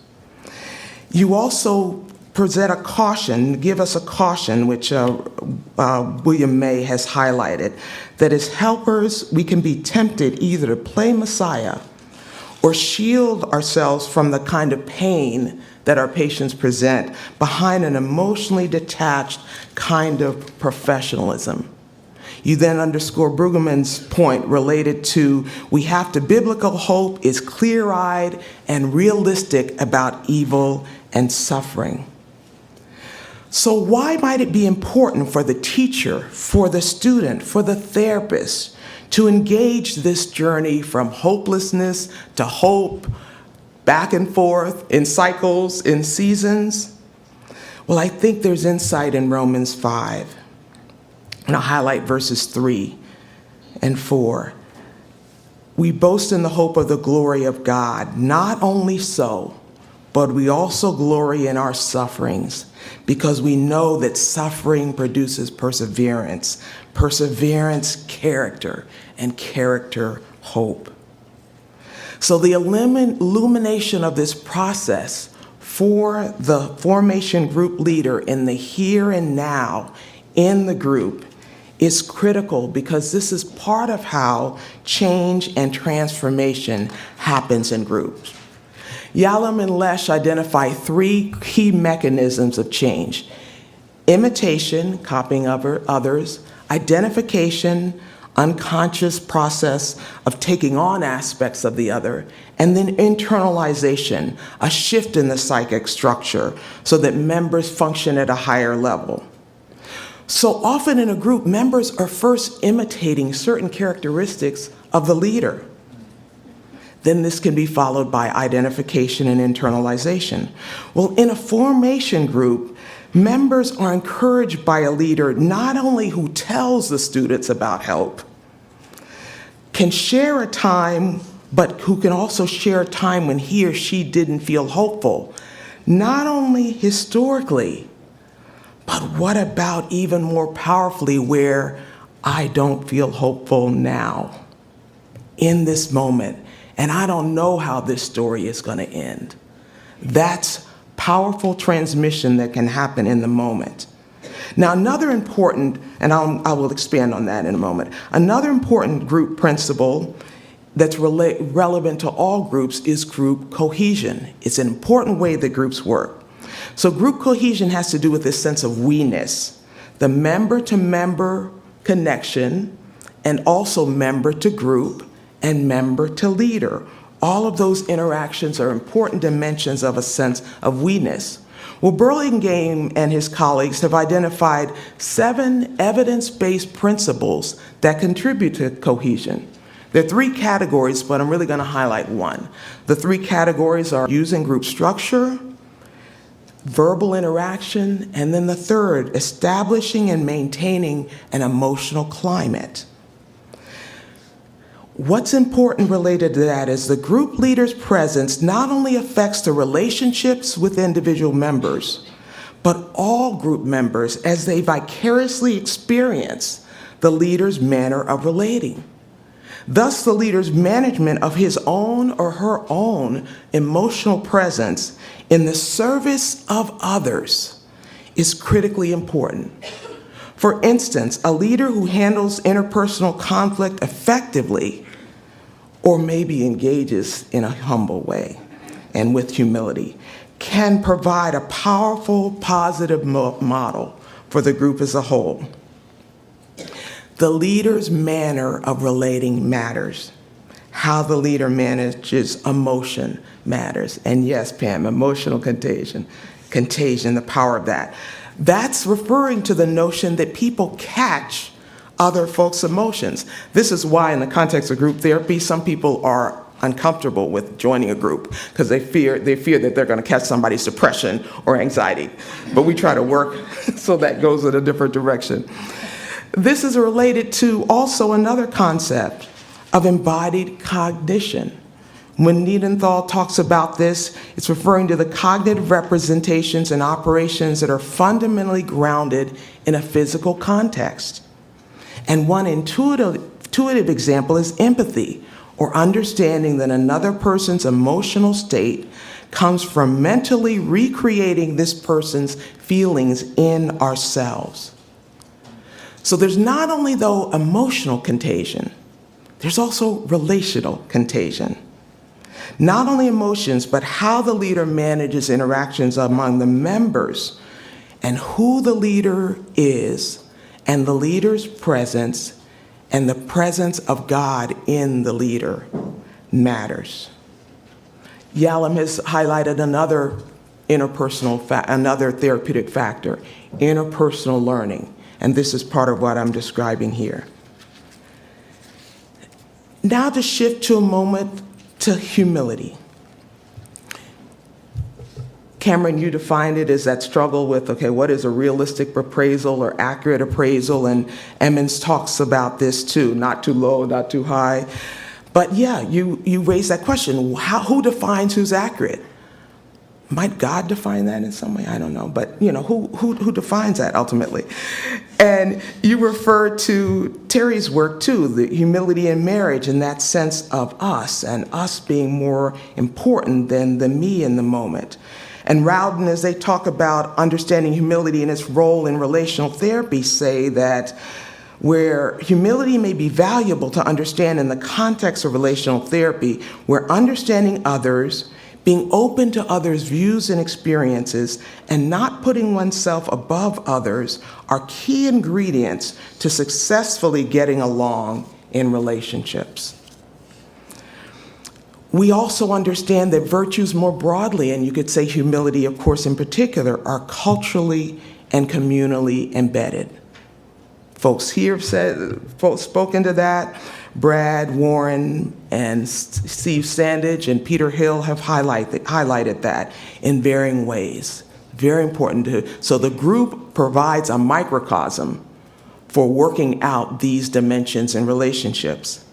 You also present a caution, give us a caution, which William May has highlighted, that as helpers, we can be tempted either to play Messiah or shield ourselves from the kind of pain that our patients present behind an emotionally detached kind of professionalism. You then underscore Brueggemann's point related to biblical hope is clear-eyed and realistic about evil and suffering. So why might it be important for the teacher, for the student, for the therapist to engage this journey from hopelessness to hope, back and forth, in cycles, in seasons? Well, I think there's insight in Romans 5. And I'll highlight verses 3 and 4. We boast in the hope of the glory of God. Not only so, but we also glory in our sufferings, because we know that suffering produces perseverance, perseverance, character, and character, hope. So the illumination of this process for the formation group leader in the here and now in the group is critical because this is part of how change and transformation happens in groups. Yalom and Lesh identify 3 key mechanisms of change: imitation, copying of others; identification, unconscious process of taking on aspects of the other; and then internalization, a shift in the psychic structure so that members function at a higher level. So often in a group, members are first imitating certain characteristics of the leader. Then this can be followed by identification and internalization. Well, in a formation group, members are encouraged by a leader not only who tells the students about help, can share a time, but who can also share a time when he or she didn't feel hopeful, not only historically, but what about even more powerfully where I don't feel hopeful now, in this moment, and I don't know how this story is going to end. That's powerful transmission that can happen in the moment. Now, another important, and I will expand on that in a moment, another important group principle that's relevant to all groups is group cohesion. It's an important way that groups work. So group cohesion has to do with this sense of we-ness, the member-to-member connection, and also member to group and member to leader. All of those interactions are important dimensions of a sense of we-ness. Well, Burlingame and his colleagues have identified 7 evidence-based principles that contribute to cohesion. There are 3 categories, but I'm really going to highlight one. The 3 categories are using group structure, verbal interaction, and then the third, establishing and maintaining an emotional climate. What's important related to that is the group leader's presence not only affects the relationships with individual members, but all group members as they vicariously experience the leader's manner of relating. Thus, the leader's management of his own or her own emotional presence in the service of others is critically important. For instance, a leader who handles interpersonal conflict effectively, or maybe engages in a humble way and with humility, can provide a powerful, positive model for the group as a whole. The leader's manner of relating matters. How the leader manages emotion matters. And yes, Pam, emotional contagion, the power of that. That's referring to the notion that people catch other folks' emotions. This is why in the context of group therapy, some people are uncomfortable with joining a group because they fear that they're going to catch somebody's depression or anxiety. But we try to work so that goes in a different direction. This is related to also another concept of embodied cognition. When Niedenthal talks about this, it's referring to the cognitive representations and operations that are fundamentally grounded in a physical context. And one intuitive example is empathy, or understanding that another person's emotional state comes from mentally recreating this person's feelings in ourselves. So there's not only, though, emotional contagion, there's also relational contagion. Not only emotions, but how the leader manages interactions among the members and who the leader is and the leader's presence and the presence of God in the leader matters. Yalom has highlighted another another therapeutic factor, interpersonal learning. And this is part of what I'm describing here. Now to shift to a moment to humility. Cameron, you defined it as that struggle with, okay, what is a realistic appraisal or accurate appraisal? And Emmons talks about this too, not too low, not too high. But yeah, you raise that question, who defines who's accurate? Might God define that in some way? I don't know, but who defines that ultimately? And you refer to Terry's work too, the humility in marriage, and that sense of us and us being more important than the me in the moment. And Rowden, as they talk about understanding humility and its role in relational therapy, say that where humility may be valuable to understand in the context of relational therapy, where understanding others, being open to others' views and experiences, and not putting oneself above others are key ingredients to successfully getting along in relationships. We also understand that virtues more broadly, and you could say humility, of course, in particular, are culturally and communally embedded. Folks here have spoken to that. Brad, Warren, and Steve Sandage and Peter Hill have highlighted that in varying ways. Very important. So the group provides a microcosm for working out these dimensions in relationships.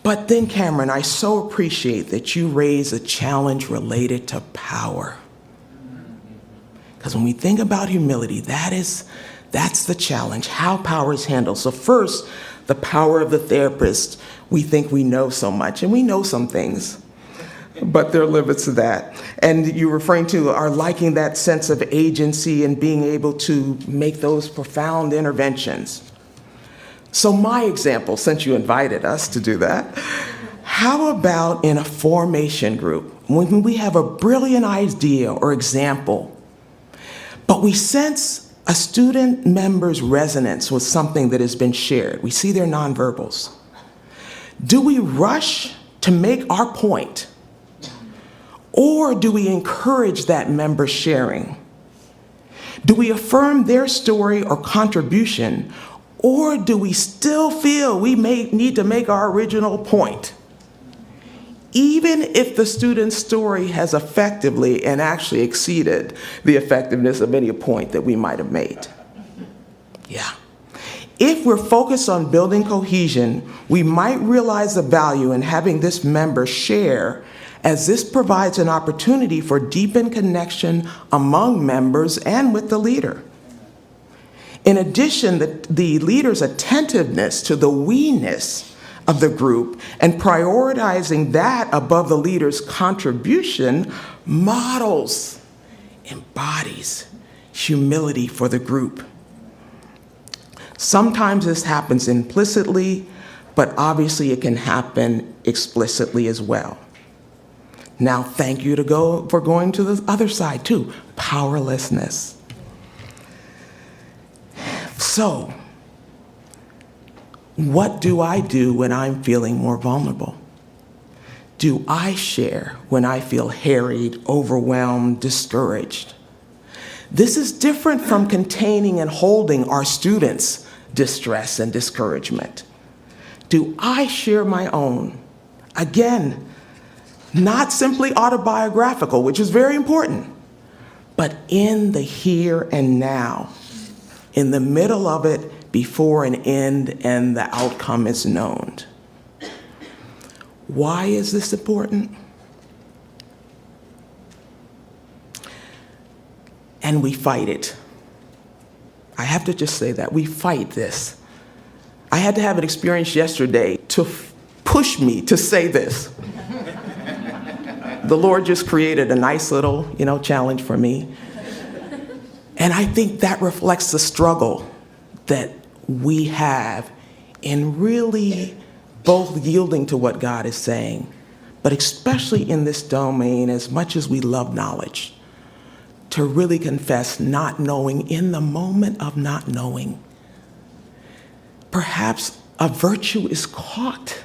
But then, Cameron, I so appreciate that you raise a challenge related to power. Because when we think about humility, that's the challenge, how power is handled. So first, the power of the therapist. We think we know so much, and we know some things, but there are limits to that. And you're referring to our liking that sense of agency and being able to make those profound interventions. So my example, since you invited us to do that, how about in a formation group, when we have a brilliant idea or example, but we sense a student member's resonance with something that has been shared. We see their nonverbals. Do we rush to make our point? Or do we encourage that member sharing? Do we affirm their story or contribution? Or do we still feel we may need to make our original point? Even if the student's story has effectively and actually exceeded the effectiveness of any point that we might have made. Yeah. If we're focused on building cohesion, we might realize the value in having this member share, as this provides an opportunity for deepened connection among members and with the leader. In addition, the leader's attentiveness to the we-ness of the group and prioritizing that above the leader's contribution embodies humility for the group. Sometimes this happens implicitly, but obviously it can happen explicitly as well. Now, thank you for going to the other side too, powerlessness. So, what do I do when I'm feeling more vulnerable? Do I share when I feel harried, overwhelmed, discouraged? This is different from containing and holding our students' distress and discouragement. Do I share my own? Again, not simply autobiographical, which is very important, but in the here and now, in the middle of it, before an end and the outcome is known. Why is this important? And we fight it. I have to just say that. We fight this. I had to have an experience yesterday to push me to say this. The Lord just created a nice little, challenge for me. And I think that reflects the struggle that we have in really both yielding to what God is saying, but especially in this domain, as much as we love knowledge, to really confess not knowing in the moment of not knowing. Perhaps a virtue is caught.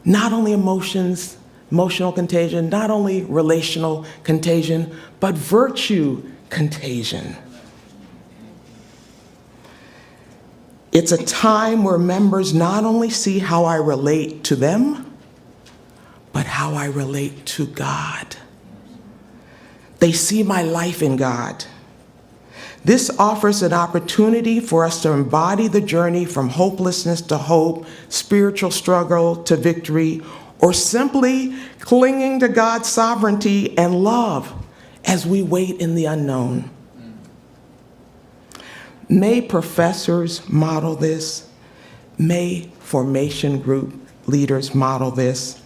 Not only emotional contagion, not only relational contagion, but virtue contagion. It's a time where members not only see how I relate to them, but how I relate to God. They see my life in God. This offers an opportunity for us to embody the journey from hopelessness to hope, spiritual struggle to victory, or simply clinging to God's sovereignty and love as we wait in the unknown. May professors model this. May formation group leaders model this.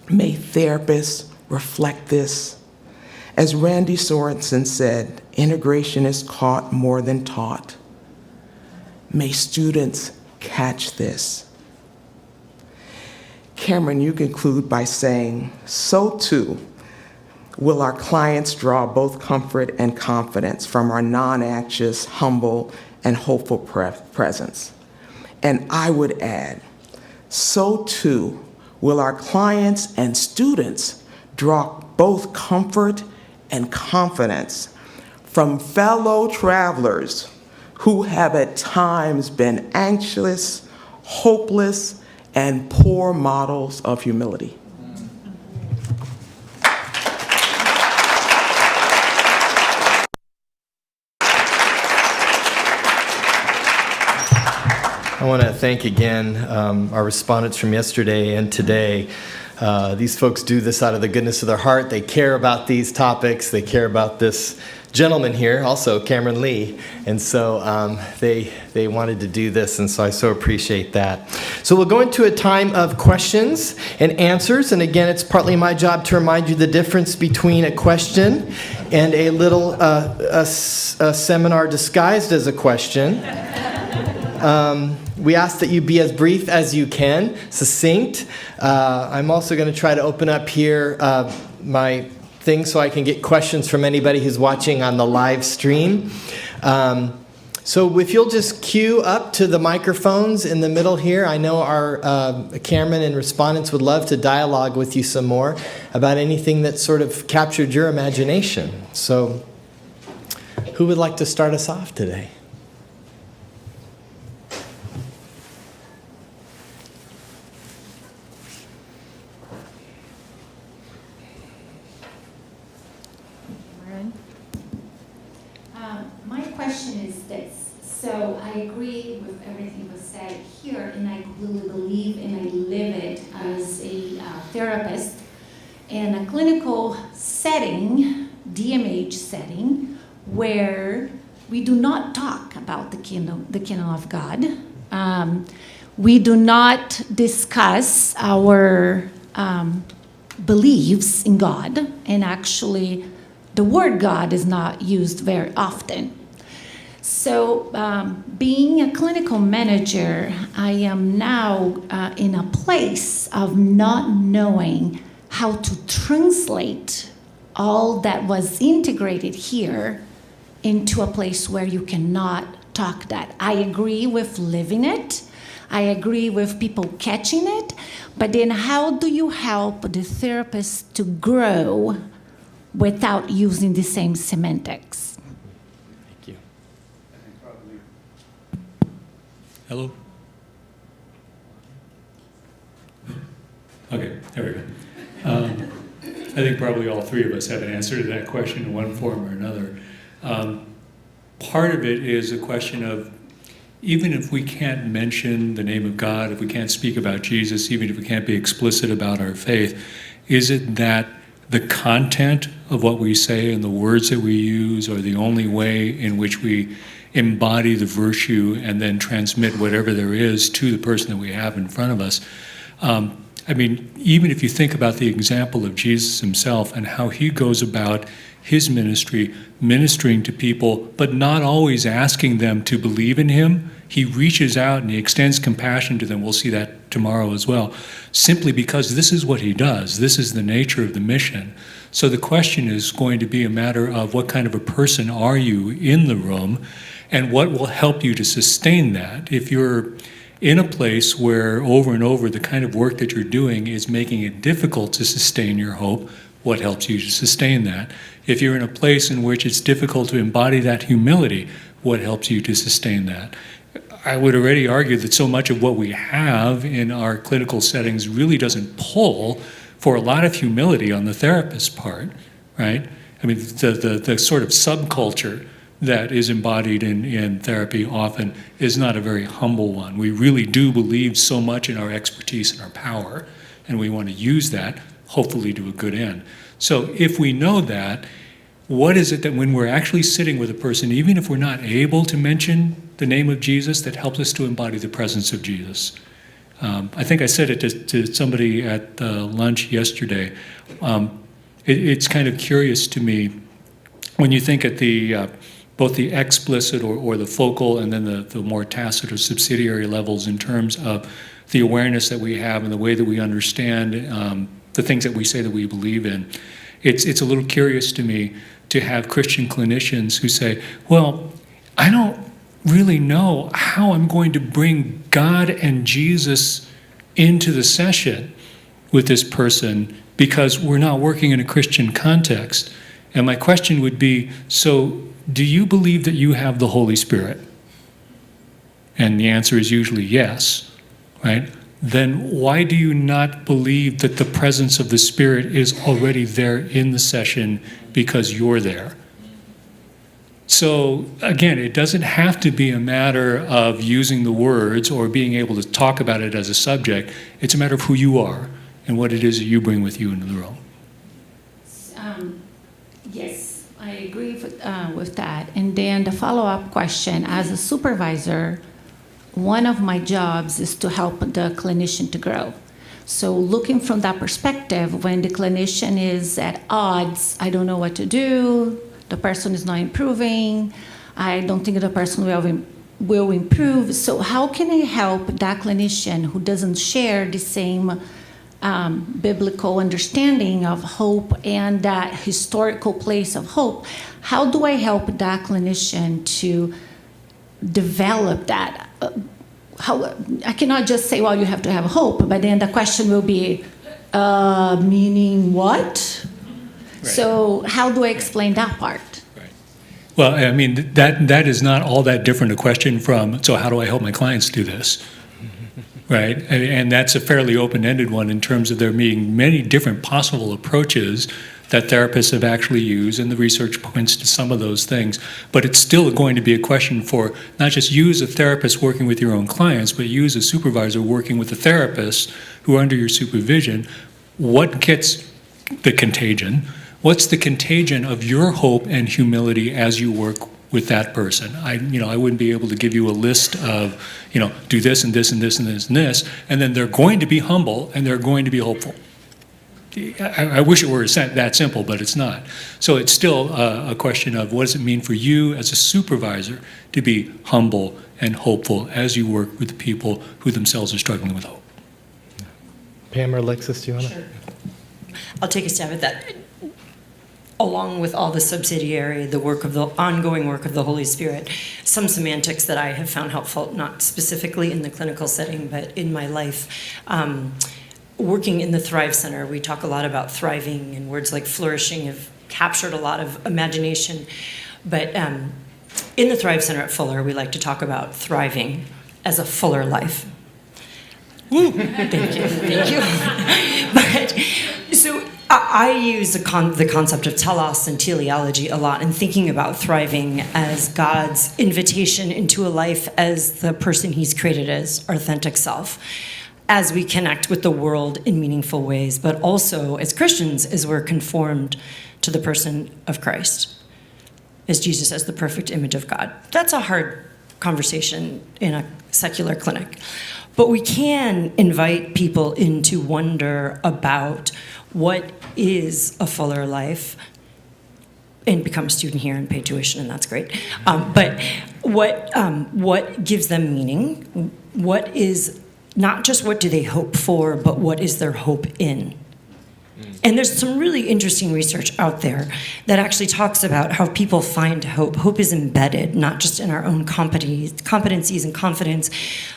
May therapists reflect this. As Randy Sorensen said, integration is caught more than taught. May students catch this. Cameron, you conclude by saying, so too will our clients draw both comfort and confidence from our non-anxious, humble, and hopeful presence. And I would add, so too will our clients and students draw both comfort and confidence from fellow travelers who have at times been anxious, hopeless, and poor models of humility. I want to thank again our respondents from yesterday and today. These folks do this out of the goodness of their heart. They care about these topics. They care about this gentleman here, also Cameron Lee. And so they wanted to do this, and so I so appreciate that. So we'll go into a time of questions and answers. And again, it's partly my job to remind you the difference between a question and a little a seminar disguised as a question. We ask that you be as brief as you can, succinct. I'm also going to try to open up here my thing so I can get questions from anybody who's watching on the live stream. So if you'll just queue up to the microphones in the middle here. I know our Cameron and respondents would love to dialogue with you some more about anything that sort of captured your imagination. So who would like to start us off today? My question is this. So I agree with everything was said here, and I really believe and I live it as a therapist in a clinical setting, DMH setting, where we do not talk about the kingdom of God. We do not discuss our beliefs in God, and actually the word God is not used very often. So being a clinical manager, I am now in a place of not knowing how to translate all that was integrated here into a place where you cannot talk that. I agree with living it. I agree with people catching it. But then how do you help the therapist to grow without using the same semantics? Thank you. Hello? Okay, there we go. I think probably all three of us have an answer to that question in one form or another. Part of it is a question of, even if we can't mention the name of God, if we can't speak about Jesus, even if we can't be explicit about our faith, is it that the content of what we say and the words that we use are the only way in which we embody the virtue and then transmit whatever there is to the person that we have in front of us? I mean, even if you think about the example of Jesus himself and how he goes about his ministry, ministering to people, but not always asking them to believe in him, he reaches out and he extends compassion to them. We'll see that tomorrow as well, simply because this is what he does. This is the nature of the mission. So the question is going to be a matter of what kind of a person are you in the room, and what will help you to sustain that. If you're in a place where over and over the kind of work that you're doing is making it difficult to sustain your hope, what helps you to sustain that? If you're in a place in which it's difficult to embody that humility, what helps you to sustain that? I would already argue that so much of what we have in our clinical settings really doesn't pull for a lot of humility on the therapist's part, right? I mean, the sort of subculture that is embodied in therapy often is not a very humble one. We really do believe so much in our expertise and our power, and we want to use that, hopefully to a good end. So if we know that, what is it that when we're actually sitting with a person, even if we're not able to mention the name of Jesus, that helps us to embody the presence of Jesus? I think I said it to somebody at lunch yesterday. It's kind of curious to me when you think at the both the explicit or the focal and then the more tacit or subsidiary levels in terms of the awareness that we have and the way that we understand the things that we say that we believe in. It's a little curious to me to have Christian clinicians who say, well, I don't really know how I'm going to bring God and Jesus into the session with this person because we're not working in a Christian context. And my question would be, so do you believe that you have the Holy Spirit? And the answer is usually yes, right? Then why do you not believe that the presence of the Spirit is already there in the session because you're there? So again, it doesn't have to be a matter of using the words or being able to talk about it as a subject. It's a matter of who you are and what it is that you bring with you into the room. Yes, I agree with that. And then the follow-up question, as a supervisor, one of my jobs is to help the clinician to grow. So looking from that perspective, when the clinician is at odds, I don't know what to do, the person is not improving, I don't think the person will improve. So how can I help that clinician who doesn't share the same biblical understanding of hope and that historical place of hope? How do I help that clinician to develop that? I cannot just say, well, you have to have hope, but then the question will be, meaning what? Right. So how do I explain that part? Right. Well, I mean, that is not all that different a question from, so how do I help my clients do this? Right? And that's a fairly open-ended one in terms of there being many different possible approaches that therapists have actually used, and the research points to some of those things. But it's still going to be a question for not just you as a therapist working with your own clients, but you as a supervisor working with the therapists who are under your supervision. What gets the contagion? What's the contagion of your hope and humility as you work with that person? I wouldn't be able to give you a list of, do this and this and this and this and this, and then they're going to be humble and they're going to be hopeful. I wish it were that simple, but it's not. So it's still a question of what does it mean for you as a supervisor to be humble and hopeful as you work with the people who themselves are struggling with hope. Pam or Alexis, do you want to? Sure. I'll take a stab at that. Along with all the subsidiary, the ongoing work of the Holy Spirit, some semantics that I have found helpful, not specifically in the clinical setting, but in my life. Working in the Thrive Center, we talk a lot about thriving, and words like flourishing have captured a lot of imagination. But in the Thrive Center at Fuller, we like to talk about thriving as a fuller life. Thank you. But so I use the concept of telos and teleology a lot in thinking about thriving as God's invitation into a life as the person He's created as, our authentic self, as we connect with the world in meaningful ways, but also as Christians, as we're conformed to the person of Christ, as Jesus as the perfect image of God. That's a hard conversation in a secular clinic. But we can invite people into wonder about what is a fuller life, and become a student here and pay tuition, and that's great. But what gives them meaning? What is not just what do they hope for, but what is their hope in? And there's some really interesting research out there that actually talks about how people find hope. Hope is embedded, not just in our own competencies and confidence,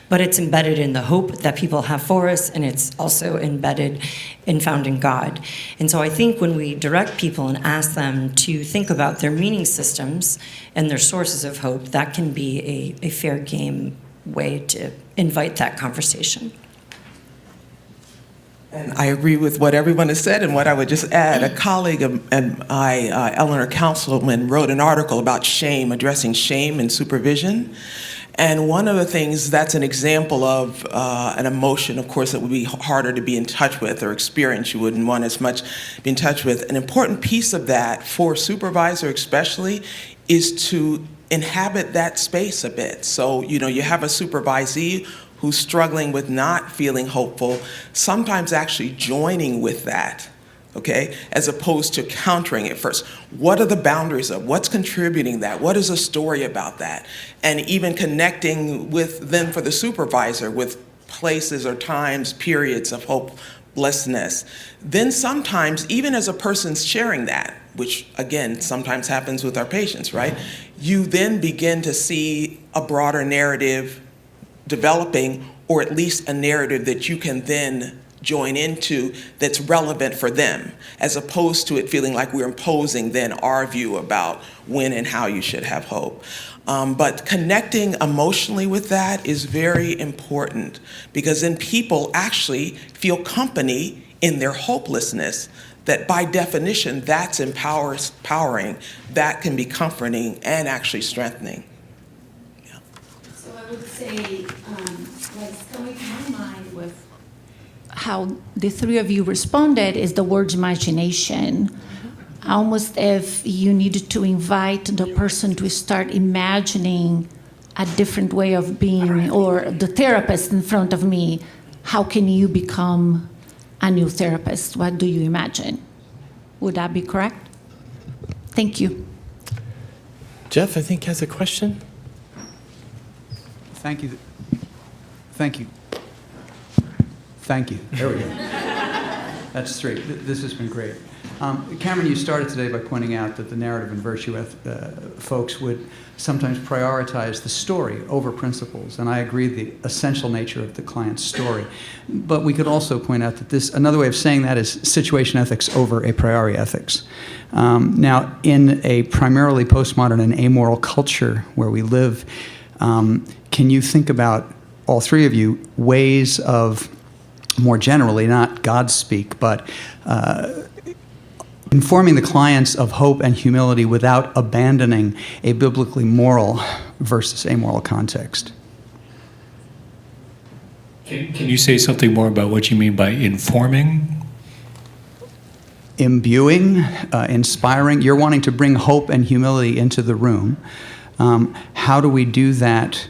but it's embedded in the hope that people have for us, and it's also embedded and found in God. And so I think when we direct people and ask them to think about their meaning systems and their sources of hope, that can be a fair game way to invite that conversation. And I agree with what everyone has said, and what I would just add, a colleague and I, Eleanor Councilman, wrote an article about shame, addressing shame and supervision. And one of the things that's an example of an emotion, of course, that would be harder to be in touch with or experience. You wouldn't want as much be in touch with. An important piece of that for a supervisor especially is to inhabit that space a bit. So, you have a supervisee who's struggling with not feeling hopeful, sometimes actually joining with that okay, as opposed to countering it first. What are the boundaries of what's contributing that? What is a story about that? And even connecting with them for the supervisor with places or times, periods of hopelessness. Then sometimes, even as a person's sharing that, which again sometimes happens with our patients, right? You then begin to see a broader narrative developing, or at least a narrative that you can then join into that's relevant for them, as opposed to it feeling like we're imposing then our view about when and how you should have hope. But connecting emotionally with that is very important, because then people actually feel company in their hopelessness, that by definition, that's empowering, that can be comforting and actually strengthening. Yeah. So I would say what's coming to my mind with how the three of you responded is the word imagination. Almost if you needed to invite the person to start imagining a different way of being, or the therapist in front of me, how can you become a new therapist? What do you imagine? Would that be correct? Thank you. Jeff, I think, has a question. Thank you. Thank you. Thank you. There we go. That's three. This has been great. Cameron, you started today by pointing out that the narrative and virtue folks would sometimes prioritize the story over principles, and I agree the essential nature of the client's story. But we could also point out that another way of saying that is situation ethics over a priori ethics. Now, in a primarily postmodern and amoral culture where we live, can you think about, all three of you, ways of, more generally, not God speak, but informing the clients of hope and humility without abandoning a biblically moral versus amoral context? Can you say something more about what you mean by informing? Imbuing, inspiring. You're wanting to bring hope and humility into the room. How do we do that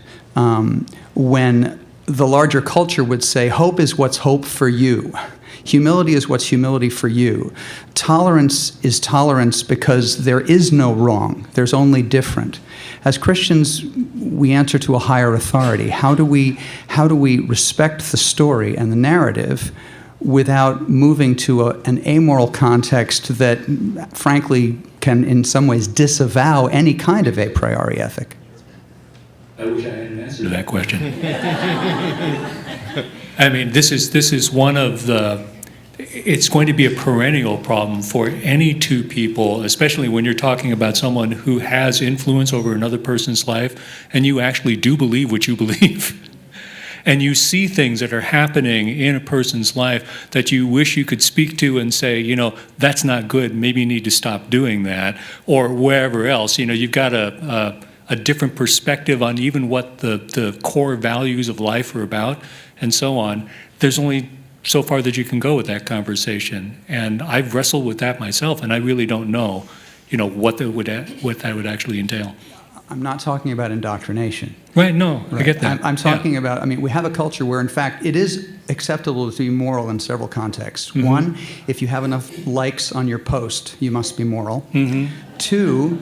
when the larger culture would say hope is what's hope for you? Humility is what's humility for you. Tolerance is tolerance because there is no wrong. There's only different. As Christians, we answer to a higher authority. How do we respect the story and the narrative without moving to an amoral context that, frankly, can in some ways disavow any kind of a priori ethic? I wish I had an answer to that question. I mean, this is one of the, it's going to be a perennial problem for any two people, especially when you're talking about someone who has influence over another person's life, and you actually do believe what you believe. And you see things that are happening in a person's life that you wish you could speak to and say, you know, that's not good, maybe you need to stop doing that, or wherever else. You know, you've got a different perspective on even what the core values of life are about, and so on. There's only so far that you can go with that conversation. And I've wrestled with that myself, and I really don't know, you know, what that would actually entail. I'm not talking about indoctrination. Right, no, Right. I get that. I'm talking about, I mean, we have a culture where, in fact, it is acceptable to be moral in several contexts. Mm-hmm. One, if you have enough likes on your post, you must be moral. Mm-hmm. Two,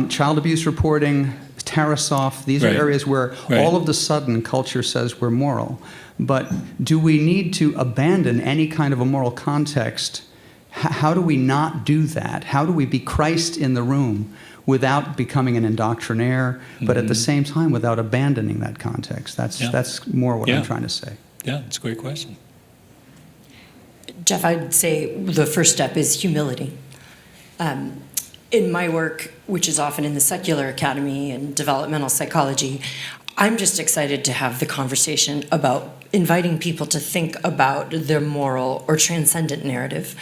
child abuse reporting, Tarasoff, these are areas where all of a sudden culture says we're moral. But do we need to abandon any kind of a moral context? How do we not do that? How do we be Christ in the room without becoming an indoctrinaire, but at the same time without abandoning that context? That's more what I'm trying to say. Yeah, it's a great question. Jeff, I'd say the first step is humility. In my work, which is often in the secular academy and developmental psychology, I'm just excited to have the conversation about inviting people to think about their moral or transcendent narrative.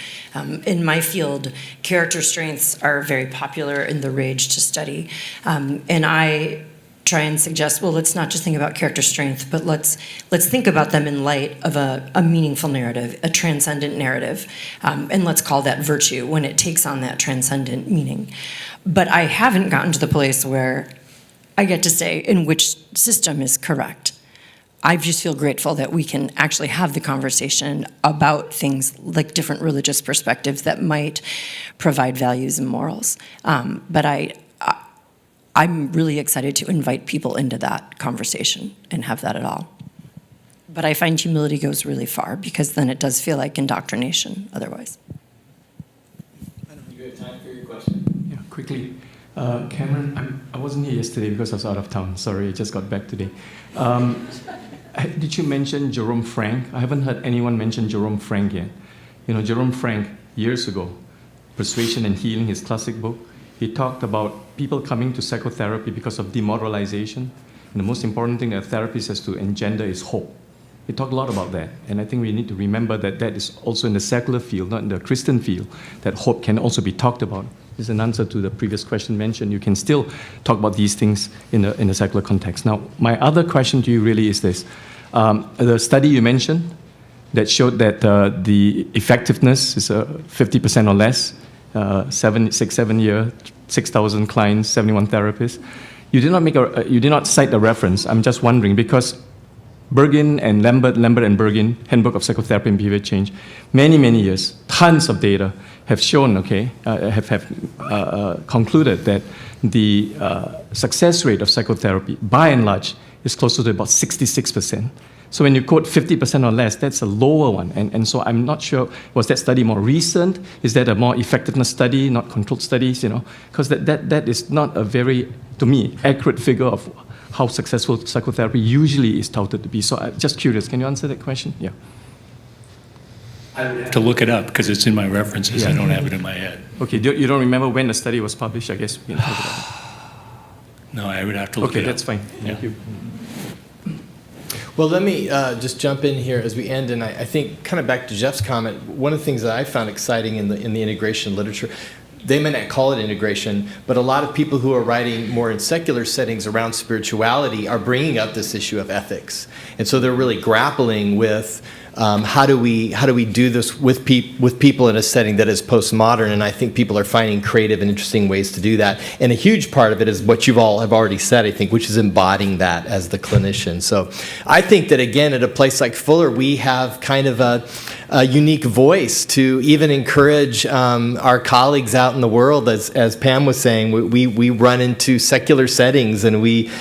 In my field, character strengths are very popular in the rage to study. And I try and suggest, well, let's not just think about character strength, but let's think about them in light of a meaningful narrative, a transcendent narrative. And let's call that virtue when it takes on that transcendent meaning. But I haven't gotten to the place where I get to say in which system is correct. I just feel grateful that we can actually have the conversation about things like different religious perspectives that might provide values and morals. But I'm really excited to invite people into that conversation and have that at all. But I find humility goes really far, because then it does feel like indoctrination otherwise. You have time for your question. Yeah, quickly. Cameron, I wasn't here yesterday because I was out of town. Sorry, I just got back today. Did you mention Jerome Frank? I haven't heard anyone mention Jerome Frank yet. You know, Jerome Frank, years ago, Persuasion and Healing, his classic book, he talked about people coming to psychotherapy because of demoralization. And the most important thing that a therapist has to engender is hope. He talked a lot about that. And I think we need to remember that that is also in the secular field, not in the Christian field, that hope can also be talked about. This is an answer to the previous question mentioned. You can still talk about these things in the secular context. Now, my other question to you really is this. The study you mentioned that showed that the effectiveness is 50% or less, 7 year, 6,000 clients, 71 therapists. You did not cite a reference. I'm just wondering, because Bergin and Lambert and Bergin, Handbook of Psychotherapy and Behavior Change, many years, tons of data have shown, have concluded that the success rate of psychotherapy, by and large, is closer to about 66%. So when you quote 50% or less, that's a lower one. And so I'm not sure, was that study more recent? Is that a more effectiveness study, not controlled studies, Because that is not a very, to me, accurate figure of how successful psychotherapy usually is touted to be. So I'm just curious, can you answer that question? Yeah. I would have to look it up because it's in my references. I don't have it in my head. Okay, you don't remember when the study was published? I guess we can talk about it. No, I would have to look it up. Okay, that's fine. Thank you. Well, let me just jump in here as we end, and I think kind of back to Jeff's comment, one of the things that I found exciting in the integration literature, they may not call it integration, but a lot of people who are writing more in secular settings around spirituality are bringing up this issue of ethics. And so they're really grappling with how do we do this with people in a setting that is postmodern, and I think people are finding creative and interesting ways to do that. And a huge part of it is what you all have already said, I think, which is embodying that as the clinician. So I think that, again, at a place like Fuller, we have kind of a unique voice to even encourage our colleagues out in the world. As Pam was saying, we run into secular settings, and we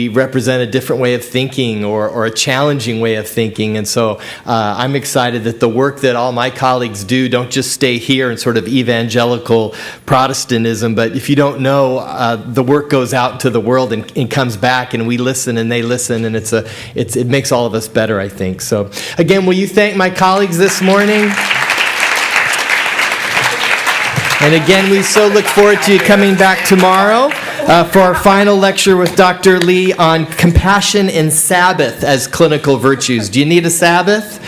represent a different way of thinking or a challenging way of thinking. And so I'm excited that the work that all my colleagues do don't just stay here in sort of evangelical Protestantism, but if you don't know, the work goes out to the world and comes back, and we listen and they listen, and it makes all of us better, I think. So again, will you thank my colleagues this morning? And again, we so look forward to you coming back tomorrow for our final lecture with Dr. Lee on compassion and Sabbath as clinical virtues. Do you need a Sabbath?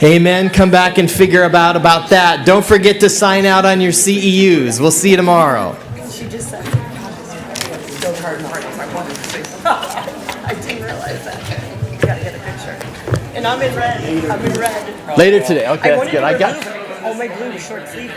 Amen. Come back and figure about that. Don't forget to sign out on your CEUs. We'll see you tomorrow. She just said, I didn't realize that. You gotta get a picture. And I'm in red. Later today. Okay, that's good. I got. Oh, my blue short sleeve.